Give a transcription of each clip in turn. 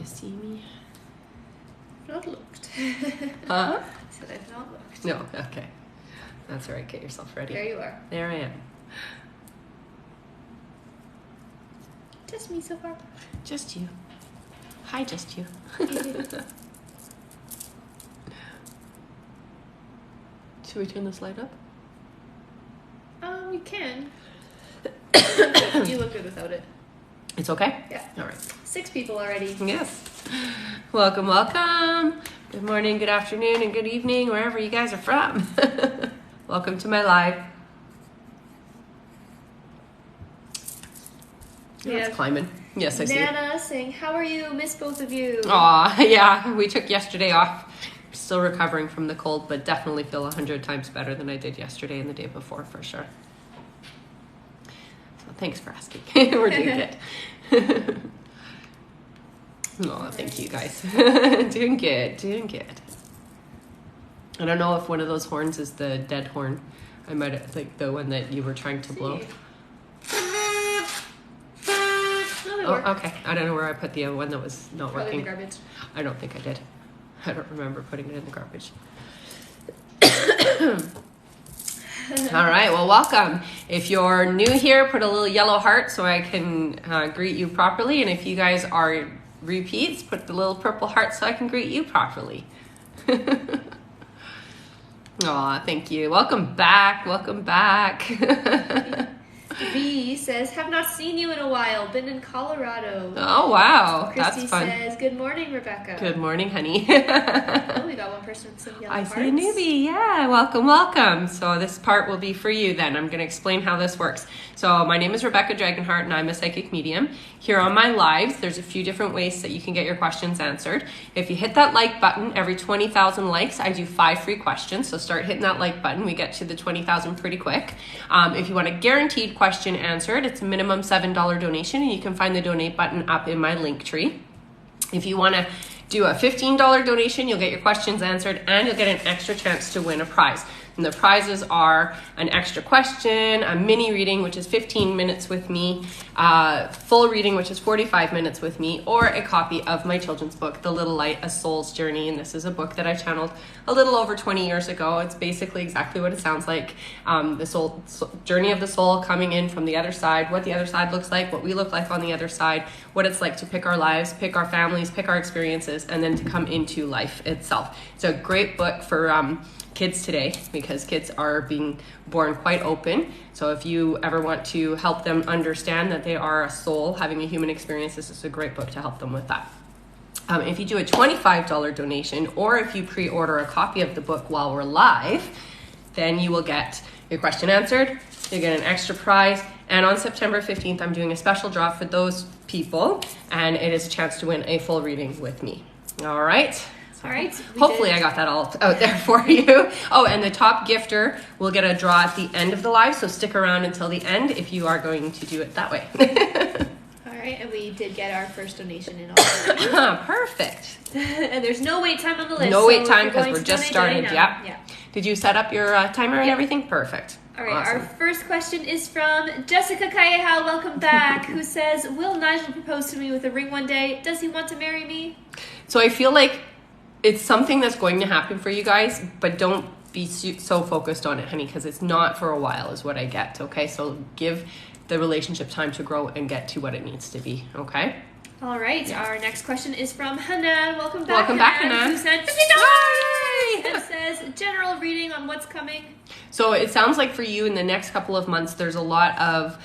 you see me? Not looked. Huh? I said I've not looked. No, okay. That's all right. Get yourself ready. There you are. There I am. Just me so far. Just you. Hi, just you. Should we turn this light up? You can. You look good without it. It's okay? Yeah. All right. 6 people already. Yes. Welcome, welcome. Good morning, good afternoon, and good evening, wherever you guys are from. Welcome to my live. Yeah, it's climbing. Yes, I see it. Nana saying, how are you? Miss both of you. Aw, yeah, we took yesterday off. Still recovering from the cold, but definitely feel 100 times better than I did yesterday and the day before, for sure. So thanks for asking. We're doing good. Oh, thank you guys. Doing good, doing good. I don't know if one of those horns is the dead horn. I might have, like the one that you were trying to blow. Oh, okay. I don't know where I put the one that was not Probably working. in the garbage. I don't think I did. I don't remember putting it in the garbage. All right, well, welcome. If you're new here, put a little yellow heart so I can greet you properly. And if you guys are repeats, put the little purple heart so I can greet you properly. Aw, thank you. Welcome back. Welcome back. V says, have not seen you in a while. Been in Colorado. Oh, wow. Christy That's fun. says, good morning, Rebecca. Good morning, honey. Oh, we got one person with some yellow I hearts. see a newbie. Yeah, welcome, welcome. So this part will be for you then. I'm going to explain how this works. So my name is Rebecca Dragonheart and I'm a psychic medium. Here on my lives, there's a few different ways that you can get your questions answered. If you hit that like button, every 20,000 likes, I do 5 free questions. So start hitting that like button. We get to the 20,000 pretty quick. If you want a guaranteed question answered, it's a minimum $7 donation, and you can find the donate button up in my link tree. If you want to do a $15 donation, you'll get your questions answered and you'll get an extra chance to win a prize. And the prizes are an extra question, a mini reading, which is 15 minutes with me, full reading, which is 45 minutes with me, or a copy of my children's book, The Little Light, A Soul's Journey. And this is a book that I channeled a little over 20 years ago. It's basically exactly what it sounds like. The soul journey of the soul coming in from the other side, what the other side looks like, what we look like on the other side, what it's like to pick our lives, pick our families, pick our experiences, and then to come into life itself. It's a great book for kids today because kids are being born quite open. So if you ever want to help them understand that they are a soul having a human experience, this is a great book to help them with that. If you do a $25 donation, or if you pre-order a copy of the book while we're live, then you will get your question answered, you get an extra prize, and on September 15th, I'm doing a special draw for those people, and it is a chance to win a full reading with me. All right? All right. Hopefully I got that all out there for you. Oh, and the top gifter will get a draw at the end of the live, so stick around until the end if you are going to do it that way. All right, and we did get our first donation in already. Perfect. And there's no wait time on the list. No wait time because we're just started. Yeah. Did you set up your timer and everything? Perfect. All right, Awesome. Our first question is from Jessica Calleja, welcome back, who says, will Nigel propose to me with a ring one day? Does he want to marry me? So I feel like it's something that's going to happen for you guys, but don't be so focused on it, honey, because it's not for a while is what I get, okay? So give the relationship time to grow and get to what it needs to be, okay? All right, Our next question is from Hanan. Welcome back, Hanan. Who sent $50 Yay! and says, general reading on what's coming. So it sounds like for you in the next couple of months, there's a lot of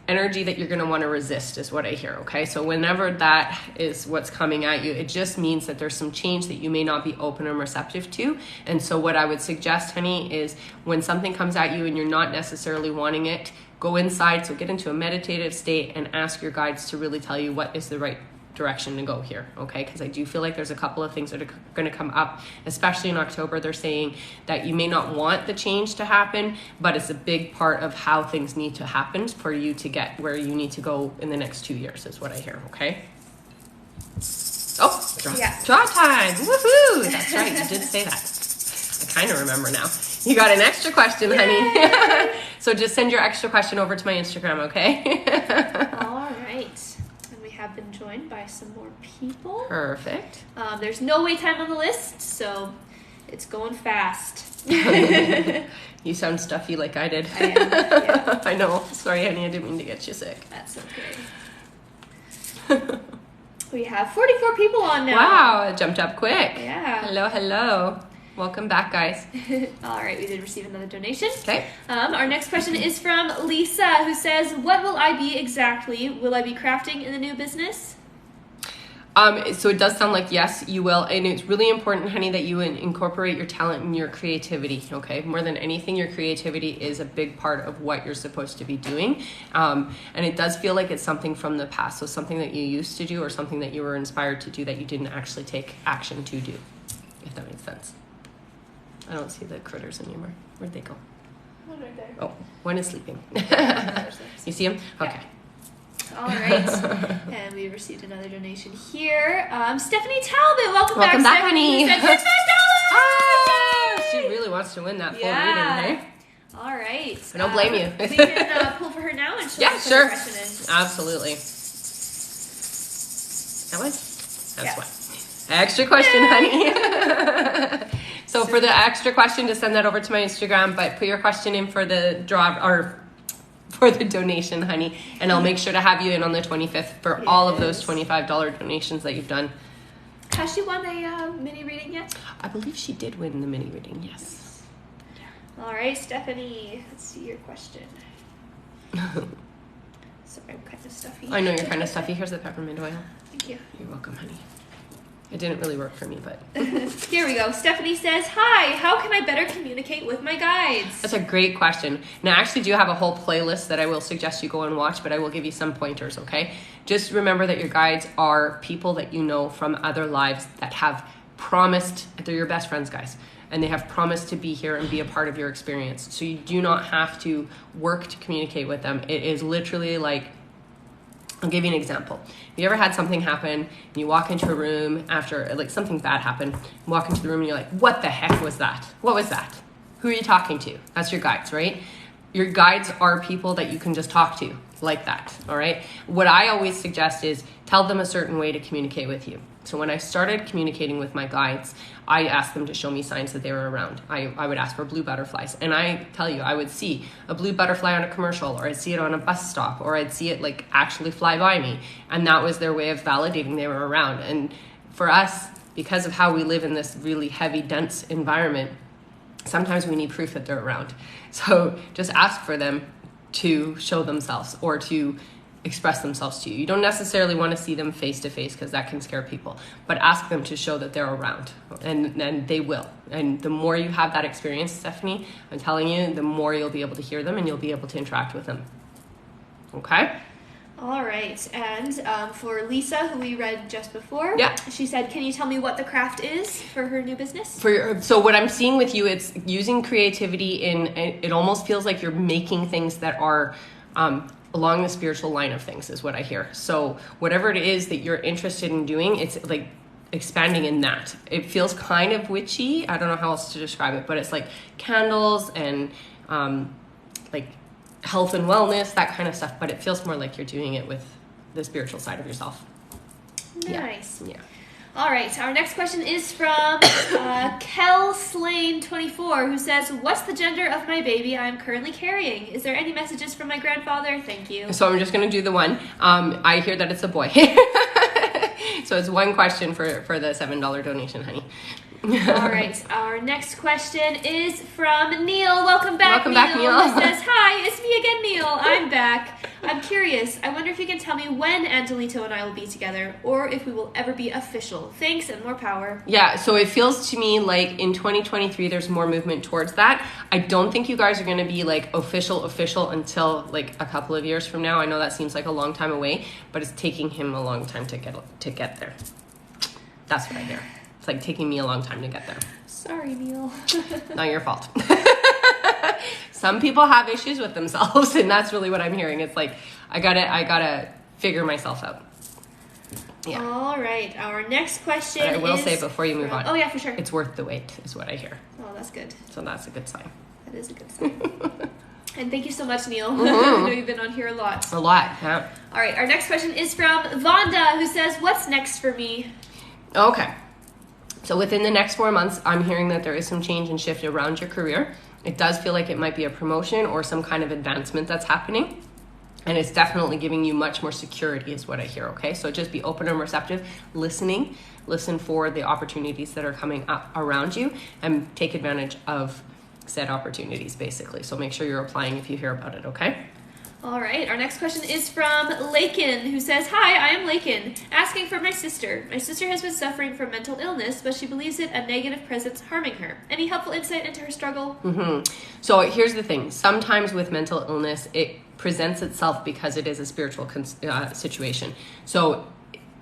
energy that you're going to want to resist is what I hear, okay? So whenever that is what's coming at you, it just means that there's some change that you may not be open and receptive to. And so what I would suggest, honey, is when something comes at you and you're not necessarily wanting it, go inside, so get into a meditative state and ask your guides to really tell you what is the right direction to go here, okay? Because I do feel like there's a couple of things that are going to come up, especially in October. They're saying that you may not want the change to happen, but it's a big part of how things need to happen for you to get where you need to go in the next 2 years is what I hear, okay? Oh, draw time. Woohoo! That's right, you did say that. I kind of remember now. You got an extra question, honey. So just send your extra question over to my Instagram, okay? All right. And we have have been joined by some more people. Perfect. There's no wait time on the list, so it's going fast. You sound stuffy like I did. I am, yeah. I know. Sorry, honey, I didn't mean to get you sick. That's okay. We have 44 people on now. Wow, it jumped up quick. Yeah. Hello. Welcome back, guys. All right, we did receive another donation. Okay. Our next question is from Lisa, who says, "What will I be exactly? Will I be crafting in the new business?" So it does sound like yes, you will. And it's really important, honey, that you incorporate your talent and your creativity, okay? More than anything, your creativity is a big part of what you're supposed to be doing. And it does feel like it's something from the past. So something that you used to do or something that you were inspired to do that you didn't actually take action to do, if that makes sense. I don't see the critters anymore. Where'd they go? One right there. Oh, one is sleeping. Yeah. You see him? Okay. All right. And we received another donation here. Stephanie Talbot, welcome back, honey. Stephanie. Who said $10. Ah, she really wants to win that full reading, hey? All right. I don't blame you. We can pull for her now and she'll Yeah, put sure. the question in. Absolutely. That one? That's one. Extra question, honey. So for the extra question, just send that over to my Instagram, but put your question in for the draw or for the donation, honey, and I'll make sure to have you in on the 25th for all of those $25 donations that you've done. Has she won a mini reading yet? I believe she did win the mini reading, yes. All right, Stephanie, let's see your question. Sorry, I'm kind of stuffy. I know you're kind of stuffy. Here's the peppermint oil. Thank you. You're welcome, honey. It didn't really work for me, but... Here we go. Stephanie says, "Hi, how can I better communicate with my guides?" That's a great question. Now, I actually do have a whole playlist that I will suggest you go and watch, but I will give you some pointers, okay? Just remember that your guides are people that you know from other lives that have promised, they're your best friends, guys, and they have promised to be here and be a part of your experience. So you do not have to work to communicate with them. It is literally like, I'll give you an example. Have you ever had something happen and you walk into a room after like something bad happened, you walk into the room and you're like, what the heck was that? What was that? Who are you talking to? That's your guides, right? Your guides are people that you can just talk to like that, all right? What I always suggest is tell them a certain way to communicate with you. So when I started communicating with my guides, I asked them to show me signs that they were around. I would ask for blue butterflies. And I tell you, I would see a blue butterfly on a commercial, or I'd see it on a bus stop, or I'd see it like actually fly by me. And that was their way of validating they were around. And for us, because of how we live in this really heavy, dense environment, sometimes we need proof that they're around. So just ask for them to show themselves or to express themselves to you. You don't necessarily want to see them face to face because that can scare people, but ask them to show that they're around, and they will. And the more you have that experience, Stephanie, I'm telling you, the more you'll be able to hear them and you'll be able to interact with them. Okay? All right. And for Lisa, who we read just before, yeah, she said, "Can you tell me what the craft is for her new business?" So what I'm seeing with you, it's using creativity it almost feels like you're making things that are along the spiritual line of things is what I hear. So whatever it is that you're interested in doing, it's like expanding in that. It feels kind of witchy. I don't know how else to describe it, but it's like candles and like health and wellness, that kind of stuff. But it feels more like you're doing it with the spiritual side of yourself. Nice. Yeah. All right, our next question is from Kel Slane 24, who says, "What's the gender of my baby I'm currently carrying? Is there any messages from my grandfather? Thank you." So I'm just going to do the one. I hear that it's a boy. So it's one question for the $7 donation, honey. All right, our next question is from Neil. Welcome back, Neil. Who says, "Hi, it's me again, Neil. I'm back. I'm curious. I wonder if you can tell me when Angelito and I will be together, or if we will ever be official. Thanks and more power." Yeah, so it feels to me like in 2023 there's more movement towards that. I don't think you guys are going to be like official until like a couple of years from now. I know that seems like a long time away, but it's taking him a long time to get there. That's what I hear. It's like taking me a long time to get there. Sorry, Neil. Not your fault. Some people have issues with themselves, and that's really what I'm hearing. It's like I gotta figure myself out. Yeah. All right. Our next question But I will say before you move on. Oh yeah, for sure. It's worth the wait, is what I hear. Oh, that's good. So that's a good sign. That is a good sign. And thank you so much, Neil. I know you've been on here a lot. A lot, yeah. All right, our next question is from Vonda, who says, what's next for me? Okay. So within the next 4 months, I'm hearing that there is some change and shift around your career. It does feel like it might be a promotion or some kind of advancement that's happening. And it's definitely giving you much more security is what I hear, okay? So just be open and receptive, listening. Listen for the opportunities that are coming up around you and take advantage of said opportunities, basically. So make sure you're applying if you hear about it, okay? All right, our next question is from Lakin, who says, hi, I am Lakin, asking for my sister. My sister has been suffering from mental illness, but she believes it a negative presence harming her. Any helpful insight into her struggle? So here's the thing. Sometimes with mental illness, it presents itself because it is a spiritual situation. So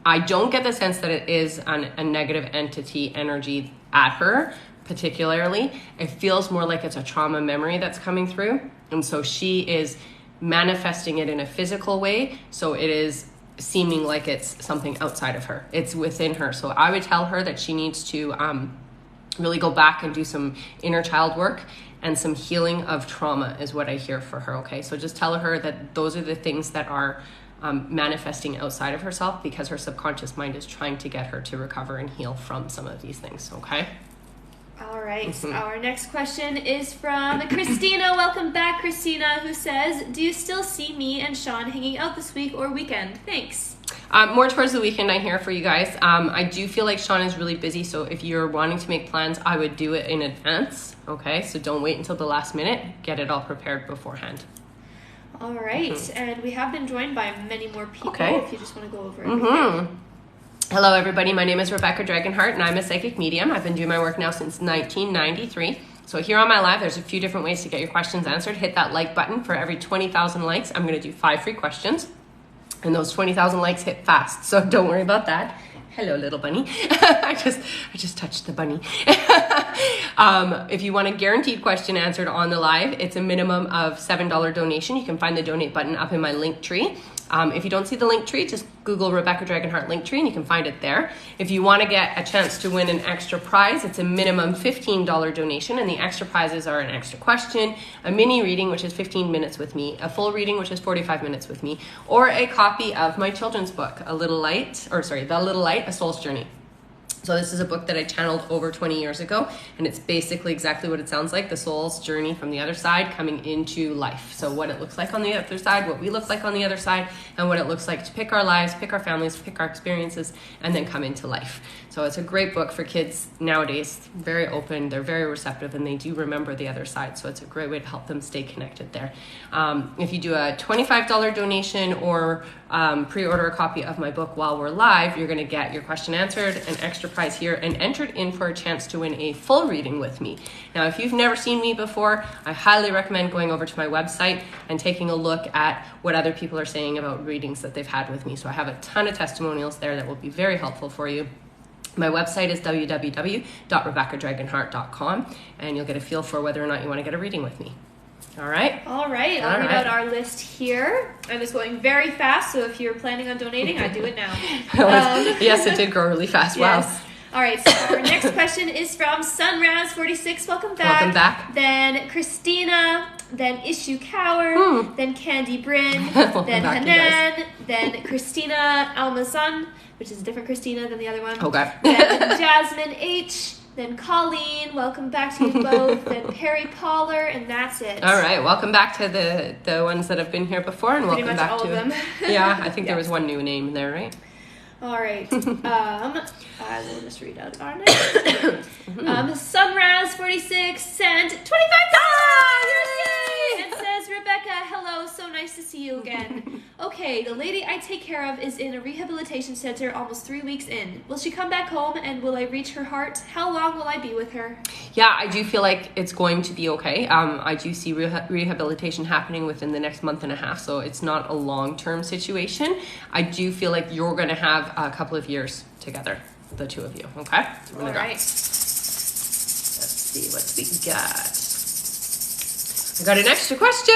I don't get the sense that it is a negative entity energy at her, particularly. It feels more like it's a trauma memory that's coming through. And so she is manifesting it in a physical way. So it is seeming like it's something outside of her. It's within her. So I would tell her that she needs to really go back and do some inner child work and some healing of trauma is what I hear for her, okay? So just tell her that those are the things that are manifesting outside of herself because her subconscious mind is trying to get her to recover and heal from some of these things, okay? All right, our next question is from Christina. Welcome back, Christina, who says, do you still see me and Sean hanging out this week or weekend? Thanks. More towards the weekend, I hear for you guys. I do feel like Sean is really busy, so if you're wanting to make plans, I would do it in advance, okay? So don't wait until the last minute. Get it all prepared beforehand. All right, and we have been joined by many more people, if you just want to go over everything. Hello, everybody. My name is Rebecca Dragonheart, and I'm a psychic medium. I've been doing my work now since 1993. So here on my live, there's a few different ways to get your questions answered. Hit that like button. For every 20,000 likes, I'm going to do 5 free questions. And those 20,000 likes hit fast, so don't worry about that. Hello, little bunny. I just touched the bunny. If you want a guaranteed question answered on the live, it's a minimum of $7 donation. You can find the donate button up in my link tree. If you don't see the link tree, just Google Rebecca Dragonheart link tree and you can find it there. If you want to get a chance to win an extra prize, it's a minimum $15 donation, and the extra prizes are an extra question, a mini reading, which is 15 minutes with me, a full reading, which is 45 minutes with me, or a copy of my children's book, The Little Light, A Soul's Journey. So this is a book that I channeled over 20 years ago, and it's basically exactly what it sounds like, the soul's journey from the other side coming into life. So what it looks like on the other side, what we look like on the other side, and what it looks like to pick our lives, pick our families, pick our experiences, and then come into life. So it's a great book for kids nowadays, very open, they're very receptive, and they do remember the other side. So it's a great way to help them stay connected there. If you do a $25 donation or pre-order a copy of my book while we're live, you're gonna get your question answered, an extra prize here, and entered in for a chance to win a full reading with me. Now, if you've never seen me before, I highly recommend going over to my website and taking a look at what other people are saying about readings that they've had with me. So I have a ton of testimonials there that will be very helpful for you. My website is www.rebeccadragonheart.com, and you'll get a feel for whether or not you want to get a reading with me. All right? All right, I'll read out our list here. And it's going very fast, so if you're planning on donating, I'd do it now. Yes, it did grow really fast. Yes. Wow. All right, so our next question is from Sunraz46. Welcome back. Welcome back. Then Christina, then Ishu Cower, then Candy Bryn, then Hanan, then Christina Almazan, which is a different Christina than the other one. Okay. Then Jasmine H, then Colleen, welcome back to you both, then Perry Poller, and that's it. All right, welcome back to the ones that have been here before, and Pretty welcome much back all to of them. Yeah, I think there was one new name there, right? All right. I will just read out our next. Sunraz46 sent 25 and says, Rebecca, hello, so nice to see you again. Okay, the lady I take care of is in a rehabilitation center almost 3 weeks in. Will she come back home and will I reach her heart? How long will I be with her? Yeah, I do feel like it's going to be okay. I do see rehabilitation happening within the next month and a half, so it's not a long-term situation. I do feel like you're going to have a couple of years together, the two of you, okay? So All right. Let's see what we got. I got an extra question.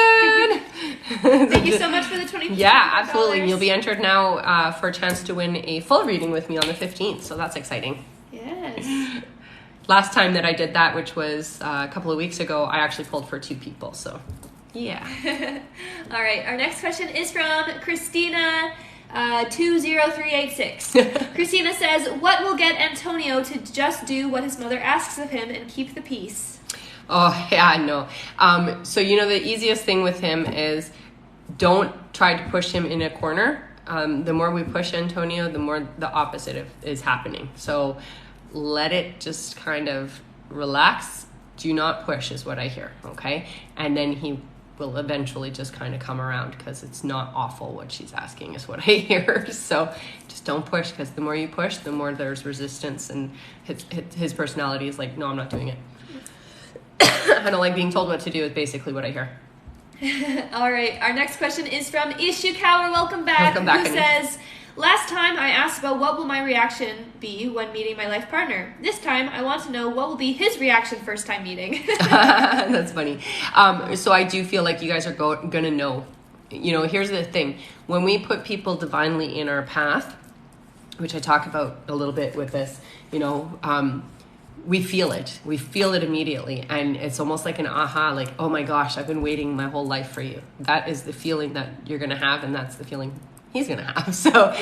Thank you so much for the $20. Yeah, absolutely. You'll be entered now for a chance to win a full reading with me on the 15th, so that's exciting. Yes. Last time that I did that, which was a couple of weeks ago, I actually pulled for 2 people, so Yeah. All right, our next question is from Christina 20386. Christina says, what will get Antonio to just do what his mother asks of him and keep the peace? Oh, yeah, no. So, the easiest thing with him is don't try to push him in a corner. The more we push Antonio, the more the opposite is happening. So let it just kind of relax. Do not push is what I hear, okay? And then he will eventually just kind of come around because it's not awful what she's asking is what I hear. So just don't push, because the more you push, the more there's resistance, and his personality is like, no, I'm not doing it. I don't like being told what to do is basically what I hear. All right, our next question is from Ishikawa. Welcome back. Welcome back, who honey. says, last time I asked about what will my reaction be when meeting my life partner. This time I want to know what will be his reaction first time meeting. That's funny. So I do feel like you guys are gonna know. Here's the thing. When we put people divinely in our path, which I talk about a little bit with this, we feel it. We feel it immediately. And it's almost like an aha, like, oh my gosh, I've been waiting my whole life for you. That is the feeling that you're going to have, and that's the feeling he's going to have. So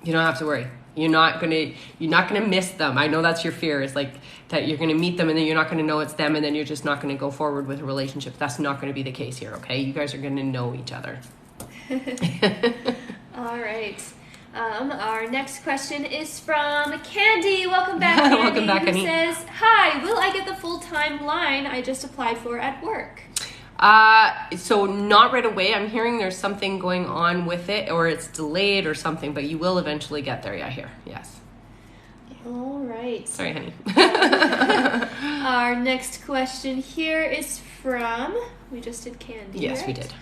you don't have to worry. You're not going to miss them. I know that's your fear, is like that you're going to meet them and then you're not going to know it's them, and then you're just not going to go forward with a relationship. That's not going to be the case here, okay? You guys are going to know each other. All right. Our next question is from Candy. Welcome back, Candy. Welcome back, honey. Who says, hi, will I get the full-time line I just applied for at work? So not right away. I'm hearing there's something going on with it, or it's delayed or something, but you will eventually get there, I hear. Yes. All right. Sorry, honey. Our next question here is from, we just did Candy, Yes, right? we did.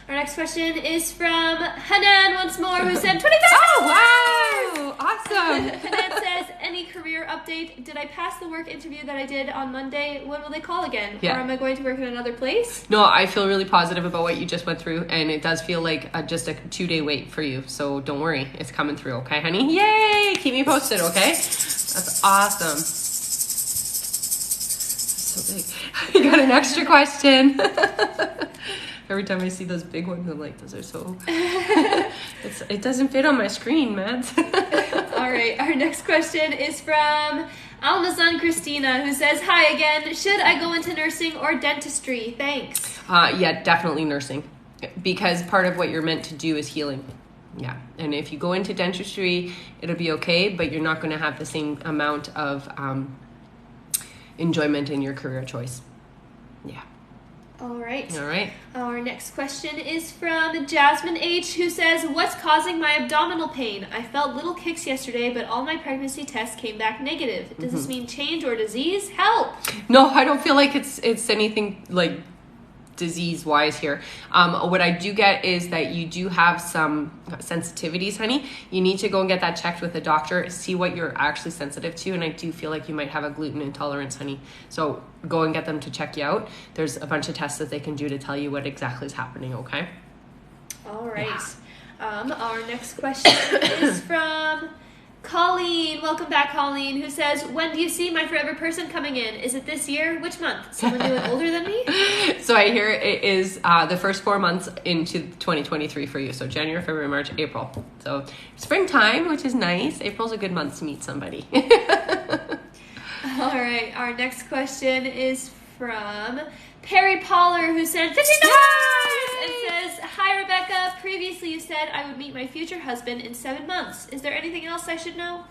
Our next question is from Hanan once more, who said 25. Oh, wow! Awesome! Hanan says, any career update? Did I pass the work interview that I did on Monday? When will they call again? Yeah. Or am I going to work in another place? No, I feel really positive about what you just went through, and it does feel like just a 2-day wait for you. So don't worry, it's coming through, okay, honey? Yay! Keep me posted, okay? That's awesome. So big. You got an extra question. Every time I see those big ones, I'm like, those are so... it doesn't fit on my screen, man. All right, our next question is from Almazan Christina, who says, hi again. Should I go into nursing or dentistry? Thanks. Yeah, definitely nursing. Because part of what you're meant to do is healing. Yeah, and if you go into dentistry, it'll be okay, but you're not going to have the same amount of enjoyment in your career choice. Yeah. All right. All right. Our next question is from Jasmine H, who says, what's causing my abdominal pain? I felt little kicks yesterday, but all my pregnancy tests came back negative. Does this mean change or disease? Help! No, I don't feel like it's anything like disease-wise here. What I do get is that you do have some sensitivities, honey. You need to go and get that checked with a doctor, see what you're actually sensitive to, and I do feel like you might have a gluten intolerance, honey. So go and get them to check you out. There's a bunch of tests that they can do to tell you what exactly is happening, okay? All right. Yeah. Our next question is from Colleen. Welcome back, Colleen, who says, when do you see my forever person coming in? Is it this year? Which month? Someone new and older than me? So I hear it is the first 4 months into 2023 for you. So January, February, March, April. So springtime, which is nice. April's a good month to meet somebody. All right. Our next question is from Perry Poller, who sent $50 and says, hi, Rebecca. Previously, you said I would meet my future husband in 7 months. Is there anything else I should know?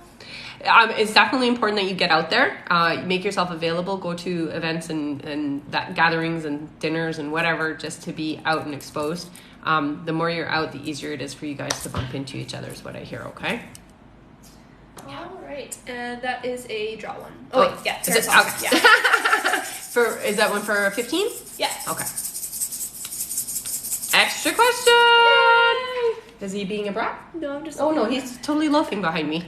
It's definitely important that you get out there, make yourself available, go to events and that gatherings and dinners and whatever, just to be out and exposed. The more you're out, the easier it is for you guys to bump into each other, is what I hear, okay? All right. And that is a draw one. Oh, wait, yeah. Is it? Okay. Yeah. Is that one for 15? Yes. Okay. Extra question! Yay! Is he being a brat? No, I'm just... Oh, no, he's totally loafing behind me.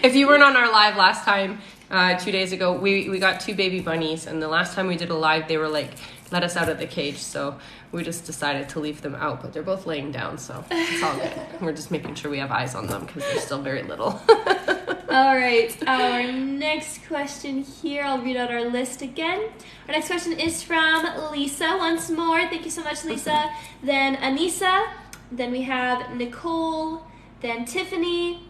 If you weren't on our live last time, 2 days ago, we got 2 baby bunnies, and the last time we did a live, they were like, let us out of the cage, so we just decided to leave them out, but they're both laying down, so it's all good. We're just making sure we have eyes on them because they're still very little. All right, our next question here, I'll read out our list again. Our next question is from Lisa once more. Thank you so much, Lisa. Then Anissa, then we have Nicole, then Tiffany,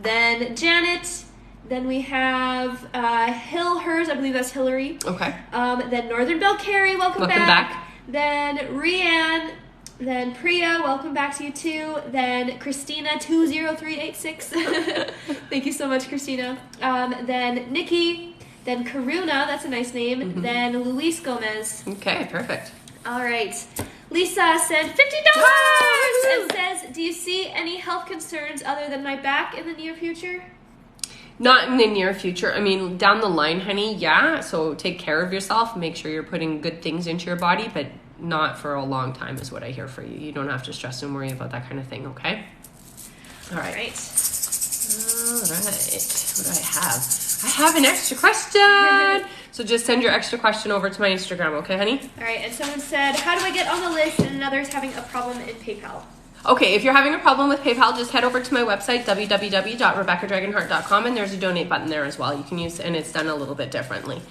then Janet, then we have hers, I believe that's Hillary. Okay. Then Northern Belle Carey, welcome back. Then Rianne, then Priya, welcome back to you too. Then Christina 20386. Thank you so much, Christina. Then Nikki, then Karuna, that's a nice name. Mm-hmm. Then Luis Gomez. Okay, perfect. All right. Lisa sent $50 and says, do you see any health concerns other than my back in the near future? Not in the near future. I mean, down the line, honey, yeah. So take care of yourself. Make sure you're putting good things into your body, but not for a long time is what I hear for you. You don't have to stress and worry about that kind of thing, okay? All right. All right. What do I have? I have an extra question. So just send your extra question over to my Instagram, okay, honey? All right. And someone said, how do I get on the list? And another is having a problem in PayPal. Okay, if you're having a problem with PayPal, just head over to my website, www.rebeccadragonheart.com, and there's a donate button there as well. You can use, and it's done a little bit differently.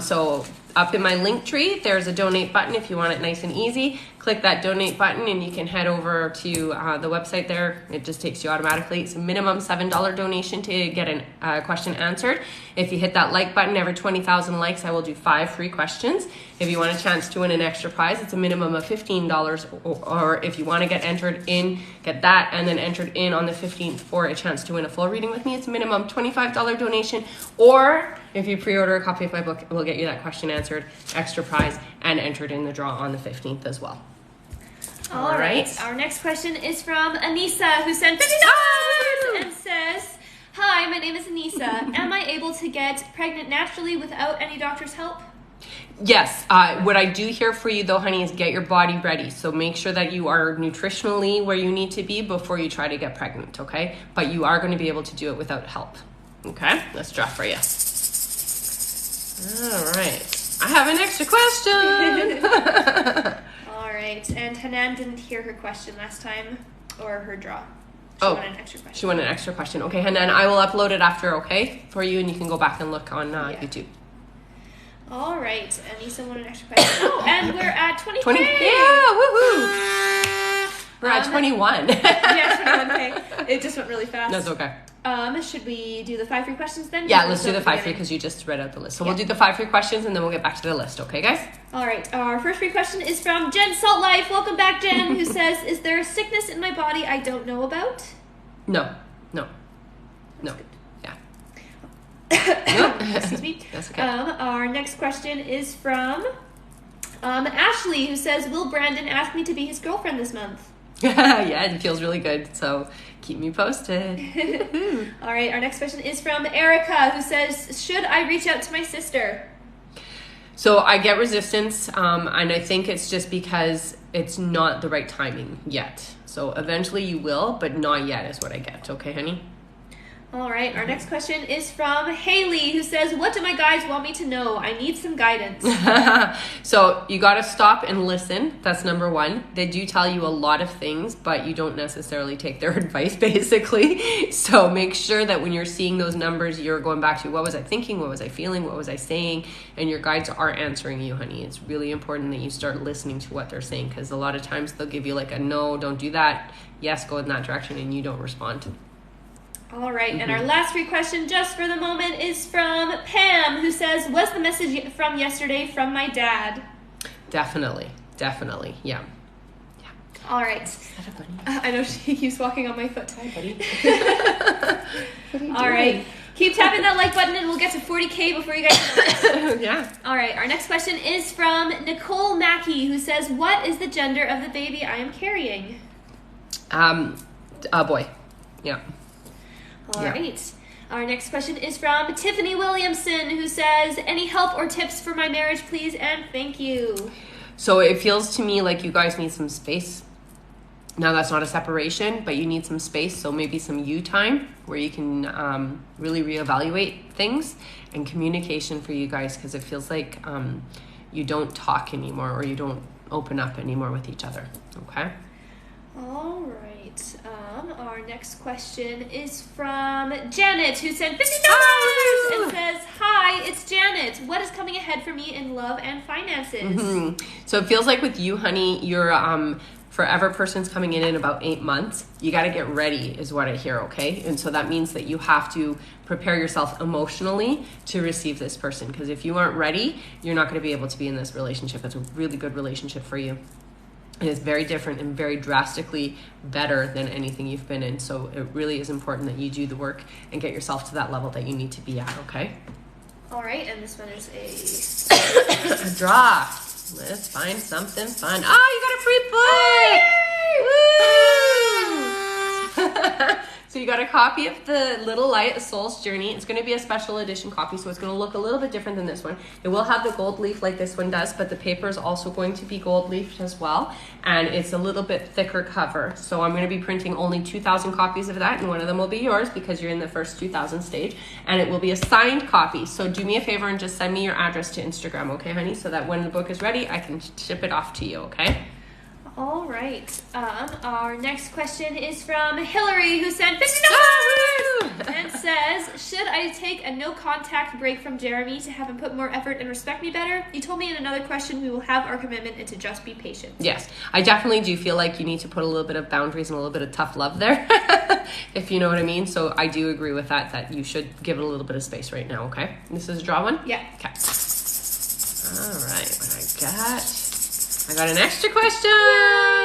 So up in my link tree, there's a donate button if you want it nice and easy. Click that donate button and you can head over to the website there. It just takes you automatically. It's a minimum $7 donation to get a question answered. If you hit that like button, every 20,000 likes, I will do 5 free questions. If you want a chance to win an extra prize, it's a minimum of $15. Or if you want to get entered in, get that, and then entered in on the 15th for a chance to win a full reading with me, it's a minimum $25 donation. Or if you pre-order a copy of my book, we'll get you that question answered, extra prize, and entered in the draw on the 15th as well. All right. Our next question is from Anissa, who sent $50 and says, hi, my name is Anissa. Am I able to get pregnant naturally without any doctor's help? Yes. What I do here for you, though, honey, is get your body ready. So make sure that you are nutritionally where you need to be before you try to get pregnant, okay? But you are going to be able to do it without help. Okay? Let's draw for you. All right. I have an extra question. All right. And Hanan didn't hear her question last time, or her draw. She wanted an extra question. She wanted an extra question. Okay, Hanan, I will upload it after, okay, for you, and you can go back and look on YouTube. All right. Anissa wanted an extra question. Oh, and we're at 20K. 20. Yeah, woohoo. We're at 21. Yeah, 21K. It just went really fast. That's okay. Should we do the 5 free questions then? Yeah, let's do the 5 free because you just read out the list. So we'll do the 5 free questions and then we'll get back to the list. Okay, guys? All right. Our first free question is from Jen Salt Life. Welcome back, Jen, who says, is there a sickness in my body I don't know about? No. That's good. Yeah. Excuse me. That's okay. Our next question is from Ashley, who says, will Brandon ask me to be his girlfriend this month? Yeah, it feels really good. So keep me posted. All right. Our next question is from Erica, who says, should I reach out to my sister? So I get resistance, and I think it's just because it's not the right timing yet. So eventually you will, but not yet is what I get. Okay, honey? All right. Our next question is from Haley, who says, what do my guys want me to know? I need some guidance. So you got to stop and listen. That's number 1. They do tell you a lot of things, but you don't necessarily take their advice, basically. So make sure that when you're seeing those numbers, you're going back to what was I thinking? What was I feeling? What was I saying? And your guides are answering you, honey. It's really important that you start listening to what they're saying, because a lot of times they'll give you like a no, don't do that. Yes, go in that direction, and you don't respond. All right, and our last free question just for the moment is from Pam, who says, was the message from yesterday from my dad? Definitely, yeah. All right. Is that a bunny? I know she keeps walking on my foot. Hi, buddy. What are you All doing? right. Keep tapping that like button and we'll get to 40K before you guys know. Yeah. All right, our next question is from Nicole Mackey, who says, what is the gender of the baby I am carrying? A boy. Yeah. All right. Our next question is from Tiffany Williamson, who says, any help or tips for my marriage, please, and thank you. So it feels to me like you guys need some space. Now, that's not a separation, but you need some space. So maybe some you time where you can really reevaluate things, and communication for you guys, because it feels like you don't talk anymore, or you don't open up anymore with each other. Okay? All right. right. Our next question is from Janet, who sent $50 and says, "Hi, it's Janet. What is coming ahead for me in love and finances?" So it feels like with you, honey, your forever person's coming in about 8 months. You got to get ready is what I hear, okay? And so that means that you have to prepare yourself emotionally to receive this person, because if you aren't ready, you're not going to be able to be in this relationship. It's a really good relationship for you. It is very different and very drastically better than anything you've been in. So it really is important that you do the work and get yourself to that level that you need to be at, okay? All right, and this one is a draw. Let's find something fun. Oh, you got a free book! Woo! So you got a copy of The Little Light, A Soul's Journey. It's going to be a special edition copy, so it's going to look a little bit different than this one. It will have the gold leaf like this one does, but the paper is also going to be gold leafed as well, and it's a little bit thicker cover. So I'm going to be printing only 2,000 copies of that, and one of them will be yours because you're in the first 2,000 stage, and it will be a signed copy. So do me a favor and just send me your address to Instagram, okay, honey? So that when the book is ready, I can ship it off to you, okay? All right. Our next question is from Hillary, who sent $50 and says, "Should I take a no contact break from Jeremy to have him put more effort and respect me better? You told me in another question we will have our commitment and to just be patient." Yes, I definitely do feel like you need to put a little bit of boundaries and a little bit of tough love there, if you know what I mean. So I do agree with that you should give it a little bit of space right now, okay? This is a draw one? Yeah. Okay. All right, what I got an extra question.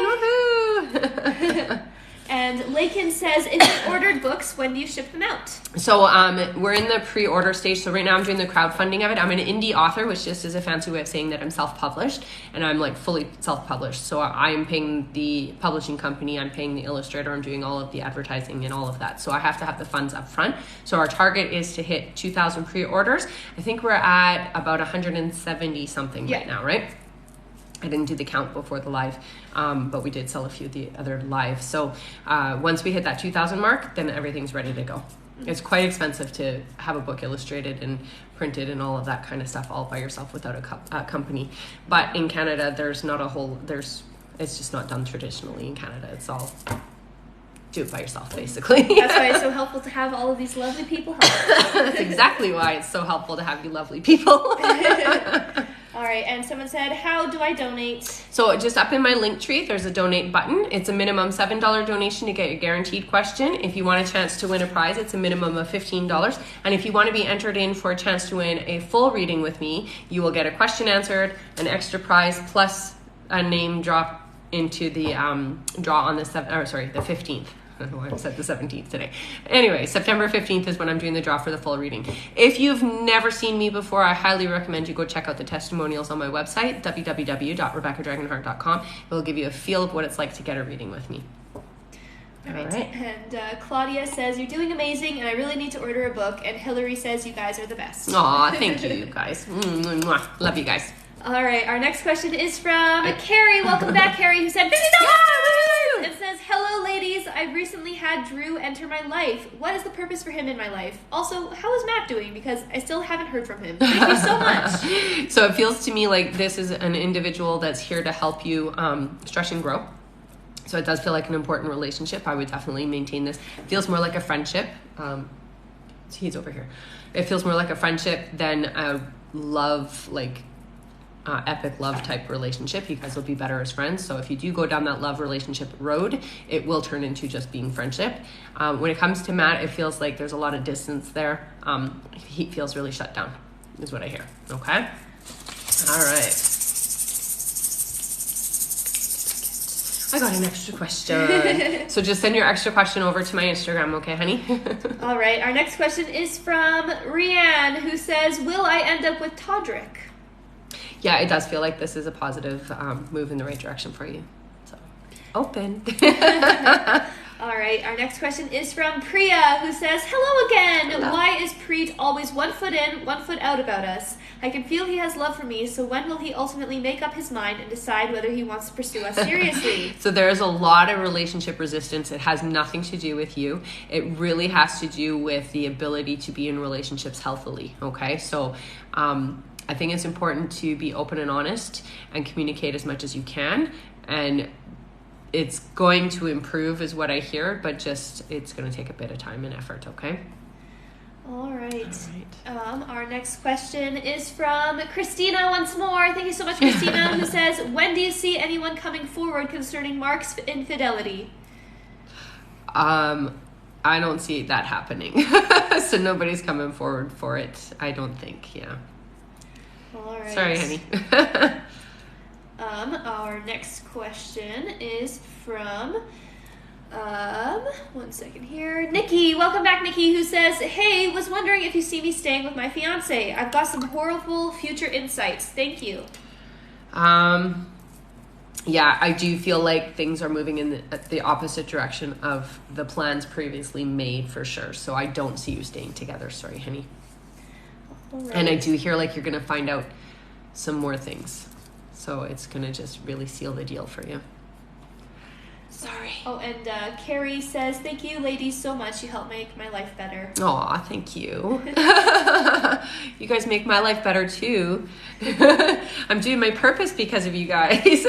Woohoo! And Lakin says, "If you ordered books, when do you ship them out?" So we're in the pre-order stage. So right now I'm doing the crowdfunding of it. I'm an indie author, which just is a fancy way of saying that I'm self-published, and I'm like fully self-published. So I am paying the publishing company, I'm paying the illustrator, I'm doing all of the advertising and all of that. So I have to have the funds up front. So our target is to hit 2,000 pre-orders. I think we're at about 170 something right now, right? I didn't do the count before the live, but we did sell a few of the other live. So once we hit that 2,000 mark, then everything's ready to go. It's quite expensive to have a book illustrated and printed and all of that kind of stuff all by yourself without a company. But in Canada, it's just not done traditionally in Canada. It's all do it by yourself, basically. That's why it's so helpful to have all of these lovely people help. That's exactly why it's so helpful to have you lovely people. All right, and someone said, "How do I donate?" So just up in my link tree, there's a donate button. It's a minimum $7 donation to get your guaranteed question. If you want a chance to win a prize, it's a minimum of $15. And if you want to be entered in for a chance to win a full reading with me, you will get a question answered, an extra prize, plus a name drop into the draw on the 15th. I don't know why I said the 17th today. Anyway, September 15th is when I'm doing the draw for the full reading. If you've never seen me before, I highly recommend you go check out the testimonials on my website, www.rebeccadragonheart.com. It will give you a feel of what it's like to get a reading with me. All right. And Claudia says, "You're doing amazing, and I really need to order a book." And Hillary says, "You guys are the best." Aw, thank you guys. Love you guys. All right, our next question is from Carrie. Welcome back, Carrie, who said $50. It says, "Hello, ladies. I recently had Drew enter my life. What is the purpose for him in my life? Also, how is Matt doing? Because I still haven't heard from him. Thank you so much." So it feels to me like this is an individual that's here to help you stretch and grow. So it does feel like an important relationship. I would definitely maintain this. It feels more like a friendship. He's over here. It feels more like a friendship than a love, epic love type relationship. You guys will be better as friends. So if you do go down that love relationship road, it will turn into just being friendship. When it comes to Matt, it feels like there's a lot of distance there. He feels really shut down, is what I hear. Okay? All right. I got an extra question. So just send your extra question over to my Instagram, okay, honey? All right. Our next question is from Rianne, who says, "Will I end up with Todrick?" Yeah, it does feel like this is a positive move in the right direction for you. So, open. All right, our next question is from Priya, who says, "Hello again. Hello. Why is Preet always 1 foot in, 1 foot out about us? I can feel he has love for me, so when will he ultimately make up his mind and decide whether he wants to pursue us seriously?" So there's a lot of relationship resistance. It has nothing to do with you. It really has to do with the ability to be in relationships healthily, okay? So, I think it's important to be open and honest and communicate as much as you can. And it's going to improve is what I hear, but just it's going to take a bit of time and effort, okay? All right. Our next question is from Christina once more. Thank you so much, Christina, who says, when do you see anyone coming forward concerning Mark's infidelity? I don't see that happening. So nobody's coming forward for it, I don't think, yeah. All right. Sorry, honey. Our next question is from... one second here. Nikki, welcome back, Nikki, who says, hey, was wondering if you see me staying with my fiance. I've got some horrible future insights. Thank you. Yeah, I do feel like things are moving in the opposite direction of the plans previously made, for sure. So I don't see you staying together. Sorry, honey. All right. And I do hear like you're going to find out some more things. So it's going to just really seal the deal for you. Sorry. Oh, and Carrie says, thank you, ladies, so much. You help make my life better. Aw, thank you. You guys make my life better, too. I'm doing my purpose because of you guys.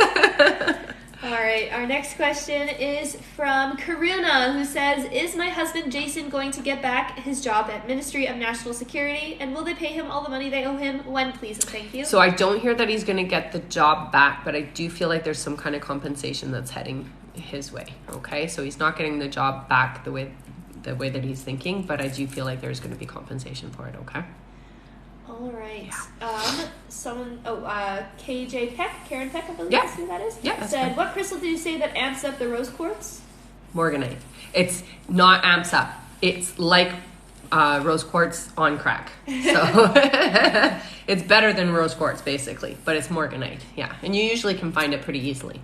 All right, our next question is from Karuna, who says, is my husband Jason going to get back his job at Ministry of National Security, and will they pay him all the money they owe him? When, please, and thank you. So I don't hear that he's going to get the job back, but I do feel like there's some kind of compensation that's heading his way. Okay, so he's not getting the job back the way that he's thinking, but I do feel like there's going to be compensation for it. Okay. All right. Yeah. KJ Peck, Karen Peck, I believe yeah. That's who that is. Yeah. Said, what crystal did you say that amps up the rose quartz? Morganite. It's not amps up. It's like rose quartz on crack. So it's better than rose quartz basically, but it's Morganite. Yeah, and you usually can find it pretty easily.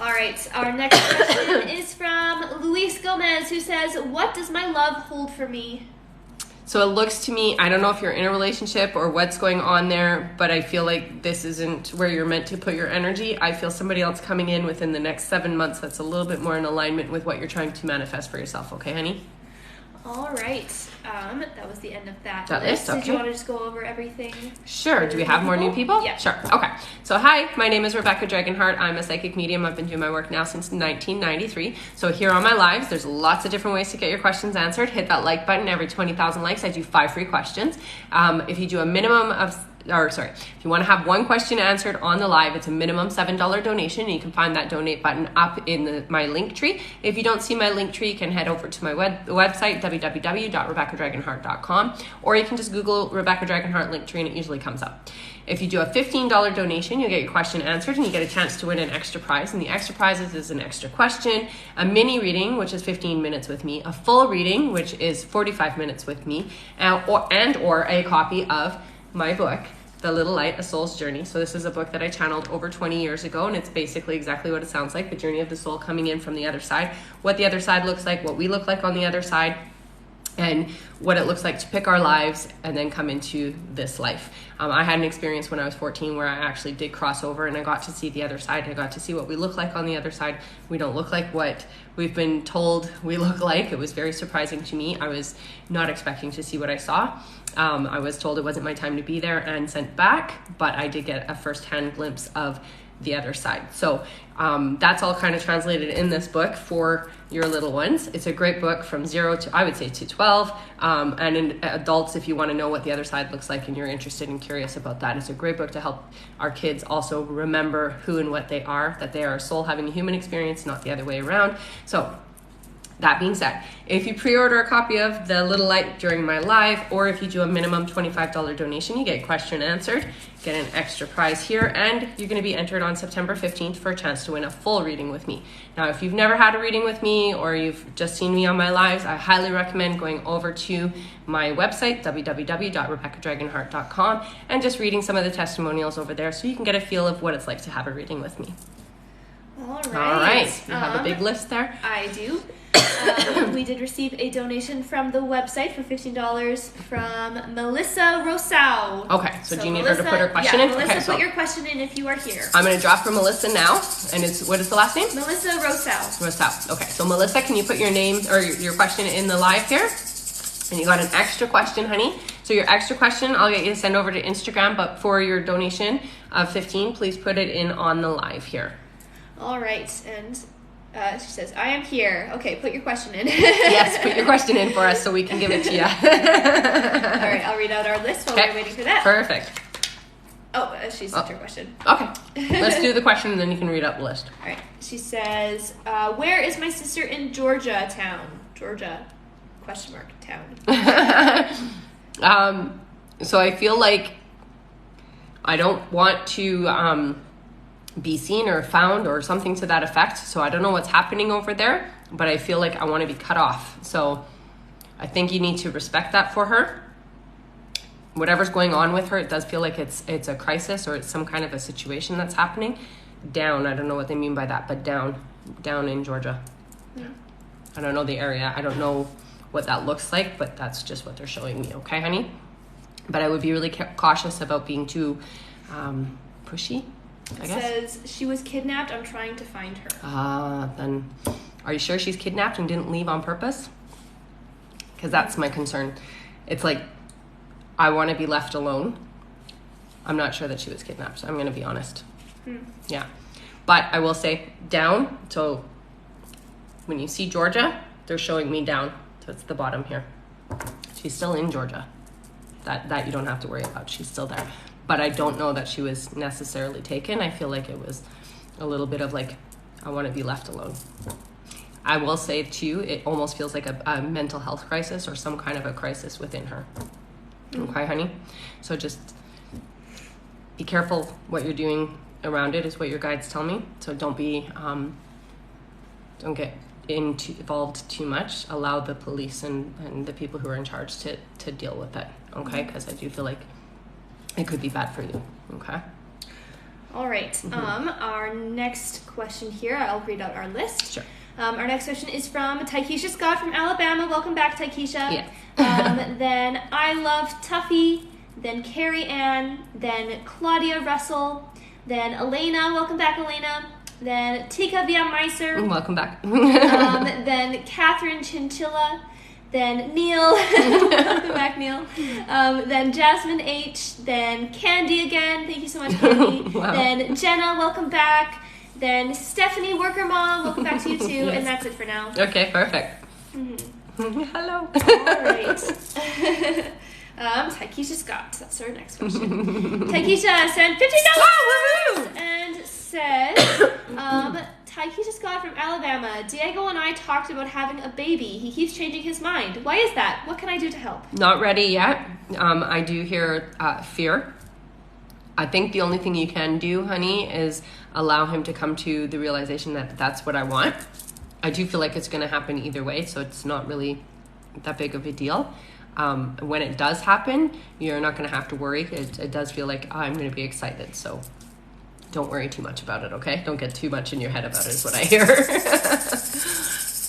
All right, our next question is from Luis Gomez, who says, what does my love hold for me? So it looks to me, I don't know if you're in a relationship or what's going on there, but I feel like this isn't where you're meant to put your energy. I feel somebody else coming in within the next 7 months that's a little bit more in alignment with what you're trying to manifest for yourself. Okay, honey? All right. That was the end of that list. Did Okay. you want to just go over everything? Sure. Do we have more new people? Yeah. Sure. Okay. So hi, my name is Rebecca Dragonheart. I'm a psychic medium. I've been doing my work now since 1993. So here on my lives, there's lots of different ways to get your questions answered. Hit that like button. Every 20,000 likes, I do 5 free questions. If you do a minimum of if you want to have one question answered on the live, it's a minimum $7 donation, and you can find that donate button up in my link tree. If you don't see my link tree, you can head over to my website, www.rebeccadragonheart.com, or you can just Google Rebecca Dragonheart link tree and it usually comes up. If you do a $15 donation, you'll get your question answered and you get a chance to win an extra prize. And the extra prizes is an extra question, a mini reading, which is 15 minutes with me, a full reading, which is 45 minutes with me, or a copy of my book, The Little Light, A Soul's Journey. So this is a book that I channeled over 20 years ago, and it's basically exactly what it sounds like, the journey of the soul coming in from the other side, what the other side looks like, what we look like on the other side, and what it looks like to pick our lives and then come into this life. I had an experience when I was 14 where I actually did cross over and I got to see the other side. I got to see what we look like on the other side. We don't look like what we've been told we look like. It was very surprising to me. I was not expecting to see what I saw. I was told it wasn't my time to be there and sent back, but I did get a first-hand glimpse of the other side. So that's all kind of translated in this book for your little ones. It's a great book from 0 to, I would say, to 12. And in adults, if you want to know what the other side looks like and you're interested and curious about that, it's a great book to help our kids also remember who and what they are, that they are a soul having a human experience, not the other way around. So that being said, if you pre-order a copy of The Little Light during my live, or if you do a minimum $25 donation, you get a question answered, get an extra prize here, and you're going to be entered on September 15th for a chance to win a full reading with me. Now, if you've never had a reading with me, or you've just seen me on my lives, I highly recommend going over to my website, www.rebeccadragonheart.com, and just reading some of the testimonials over there so you can get a feel of what it's like to have a reading with me. All All right. You have a big list there? I do. We did receive a donation from the website for $15 from Melissa Rosau. Okay, so do you need her to put her question in? Melissa, okay, put your question in if you are here. I'm going to drop for Melissa now. And what is the last name? Melissa Rosau. Rosau. Okay, so Melissa, can you put your name or your question in the live here? And you got an extra question, honey. So your extra question, I'll get you to send over to Instagram, but for your donation of $15, please put it in on the live here. All right, and she says, I am here. Okay, put your question in. Yes, put your question in for us so we can give it to you. All right, I'll read out our list while we're waiting for that. Perfect. Oh, she sent her question. Okay, let's do the question and then you can read out the list. All right, she says, where is my sister in Georgia town? Georgia, ? Town. So I feel like I don't want to be seen or found or something to that effect. So I don't know what's happening over there, but I feel like I want to be cut off. So I think you need to respect that for her. Whatever's going on with her, it does feel like it's a crisis or it's some kind of a situation that's happening. Down, I don't know what they mean by that, but down in Georgia. Yeah. I don't know the area. I don't know what that looks like, but that's just what they're showing me. Okay, honey? But I would be really cautious about being too pushy, I guess. It says, she was kidnapped. I'm trying to find her. Then are you sure she's kidnapped and didn't leave on purpose? Because that's my concern. It's like, I want to be left alone. I'm not sure that she was kidnapped. I'm going to be honest. Yeah. But I will say down. So when you see Georgia, they're showing me down. So it's the bottom here. She's still in Georgia. That you don't have to worry about. She's still there. But I don't know that she was necessarily taken. I feel like it was a little bit of like, I want to be left alone. I will say too, it almost feels like a mental health crisis or some kind of a crisis within her. Okay, honey? So just be careful what you're doing around it is what your guides tell me. So don't get involved too much. Allow the police and the people who are in charge to deal with it. Okay? Because I do feel like it could be bad for you. Okay? All right. Our next question here, I'll read out our list. Sure. Our next question is from Taikisha Scott from Alabama. Welcome back, Taikisha. Yeah. Then I Love Tuffy, then Carrie Ann, then Claudia Russell, then Elena. Welcome back, Elena. Then Tika Via Meiser. Welcome back. Then Catherine Chinchilla. Then Neil. Welcome back, Neil. Then Jasmine H. Then Candy again. Thank you so much, Candy. Wow. Then Jenna. Welcome back. Then Stephanie Worker Mom. Welcome back to you too. Yes. And that's it for now. Okay, perfect. All Hello. right. Taikisha Scott. That's our next question. Taikisha sent $50 and said, Taikisha Scott from Alabama. Diego and I talked about having a baby. He keeps changing his mind. Why is that? What can I do to help? Not ready yet. I do hear fear. I think the only thing you can do, honey, is allow him to come to the realization that that's what I want. I do feel like it's going to happen either way, so it's not really that big of a deal. When it does happen, you're not going to have to worry. It does feel like I'm going to be excited, so don't worry too much about it, okay? Don't get too much in your head about it is what I hear.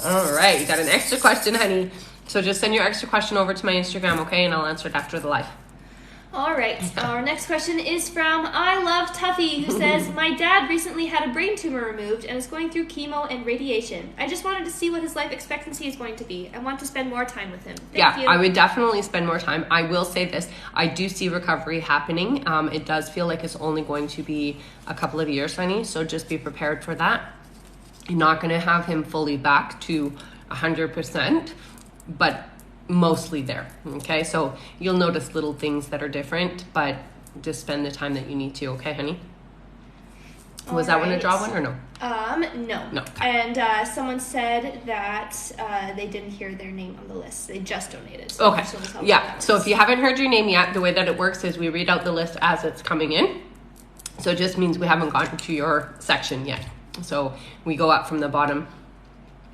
All right, you got an extra question, honey. So just send your extra question over to my Instagram, okay? And I'll answer it after the live. All right. Our next question is from I Love Tuffy, who says, my dad recently had a brain tumor removed and is going through chemo and radiation. I just wanted to see what his life expectancy is going to be. I want to spend more time with him. Thank you. I would definitely spend more time. I will say this. I do see recovery happening. It does feel like it's only going to be a couple of years, honey, so just be prepared for that. You're not going to have him fully back to 100%, but mostly there. Okay, so you'll notice little things that are different, but just spend the time that you need to. Okay, honey? Was that one a draw one or no? No. And someone said that they didn't hear their name on the list. They just donated. So okay. Yeah. So if you haven't heard your name yet, the way that it works is we read out the list as it's coming in. So it just means we haven't gotten to your section yet. So we go up from the bottom.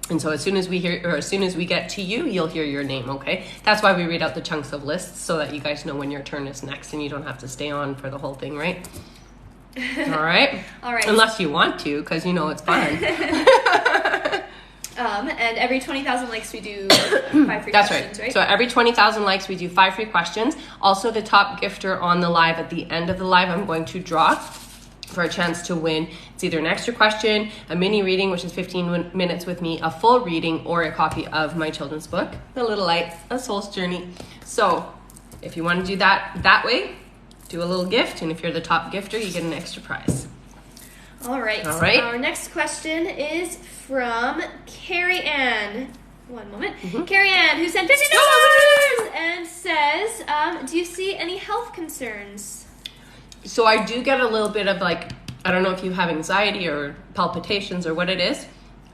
And so as soon as we get to you, you'll hear your name, okay? That's why we read out the chunks of lists so that you guys know when your turn is next and you don't have to stay on for the whole thing, right? All right? All right. Unless you want to, because you know it's fun. And every 20,000 likes we do 5 free That's questions, right? So every 20,000 likes we do 5 free questions. Also the top gifter on the live at the end of the live, I'm going to draw for a chance to win. It's either an extra question, a mini reading, which is 15 minutes with me, a full reading, or a copy of my children's book, The Little Light, A Soul's Journey. So if you want to do that way, do a little gift, and if you're the top gifter, you get an extra prize. All right. All right. Our next question is from Carrie Ann. One moment. Carrie Ann, who sent $50 and says, do you see any health concerns? So I do get a little bit of like, I don't know if you have anxiety or palpitations or what it is.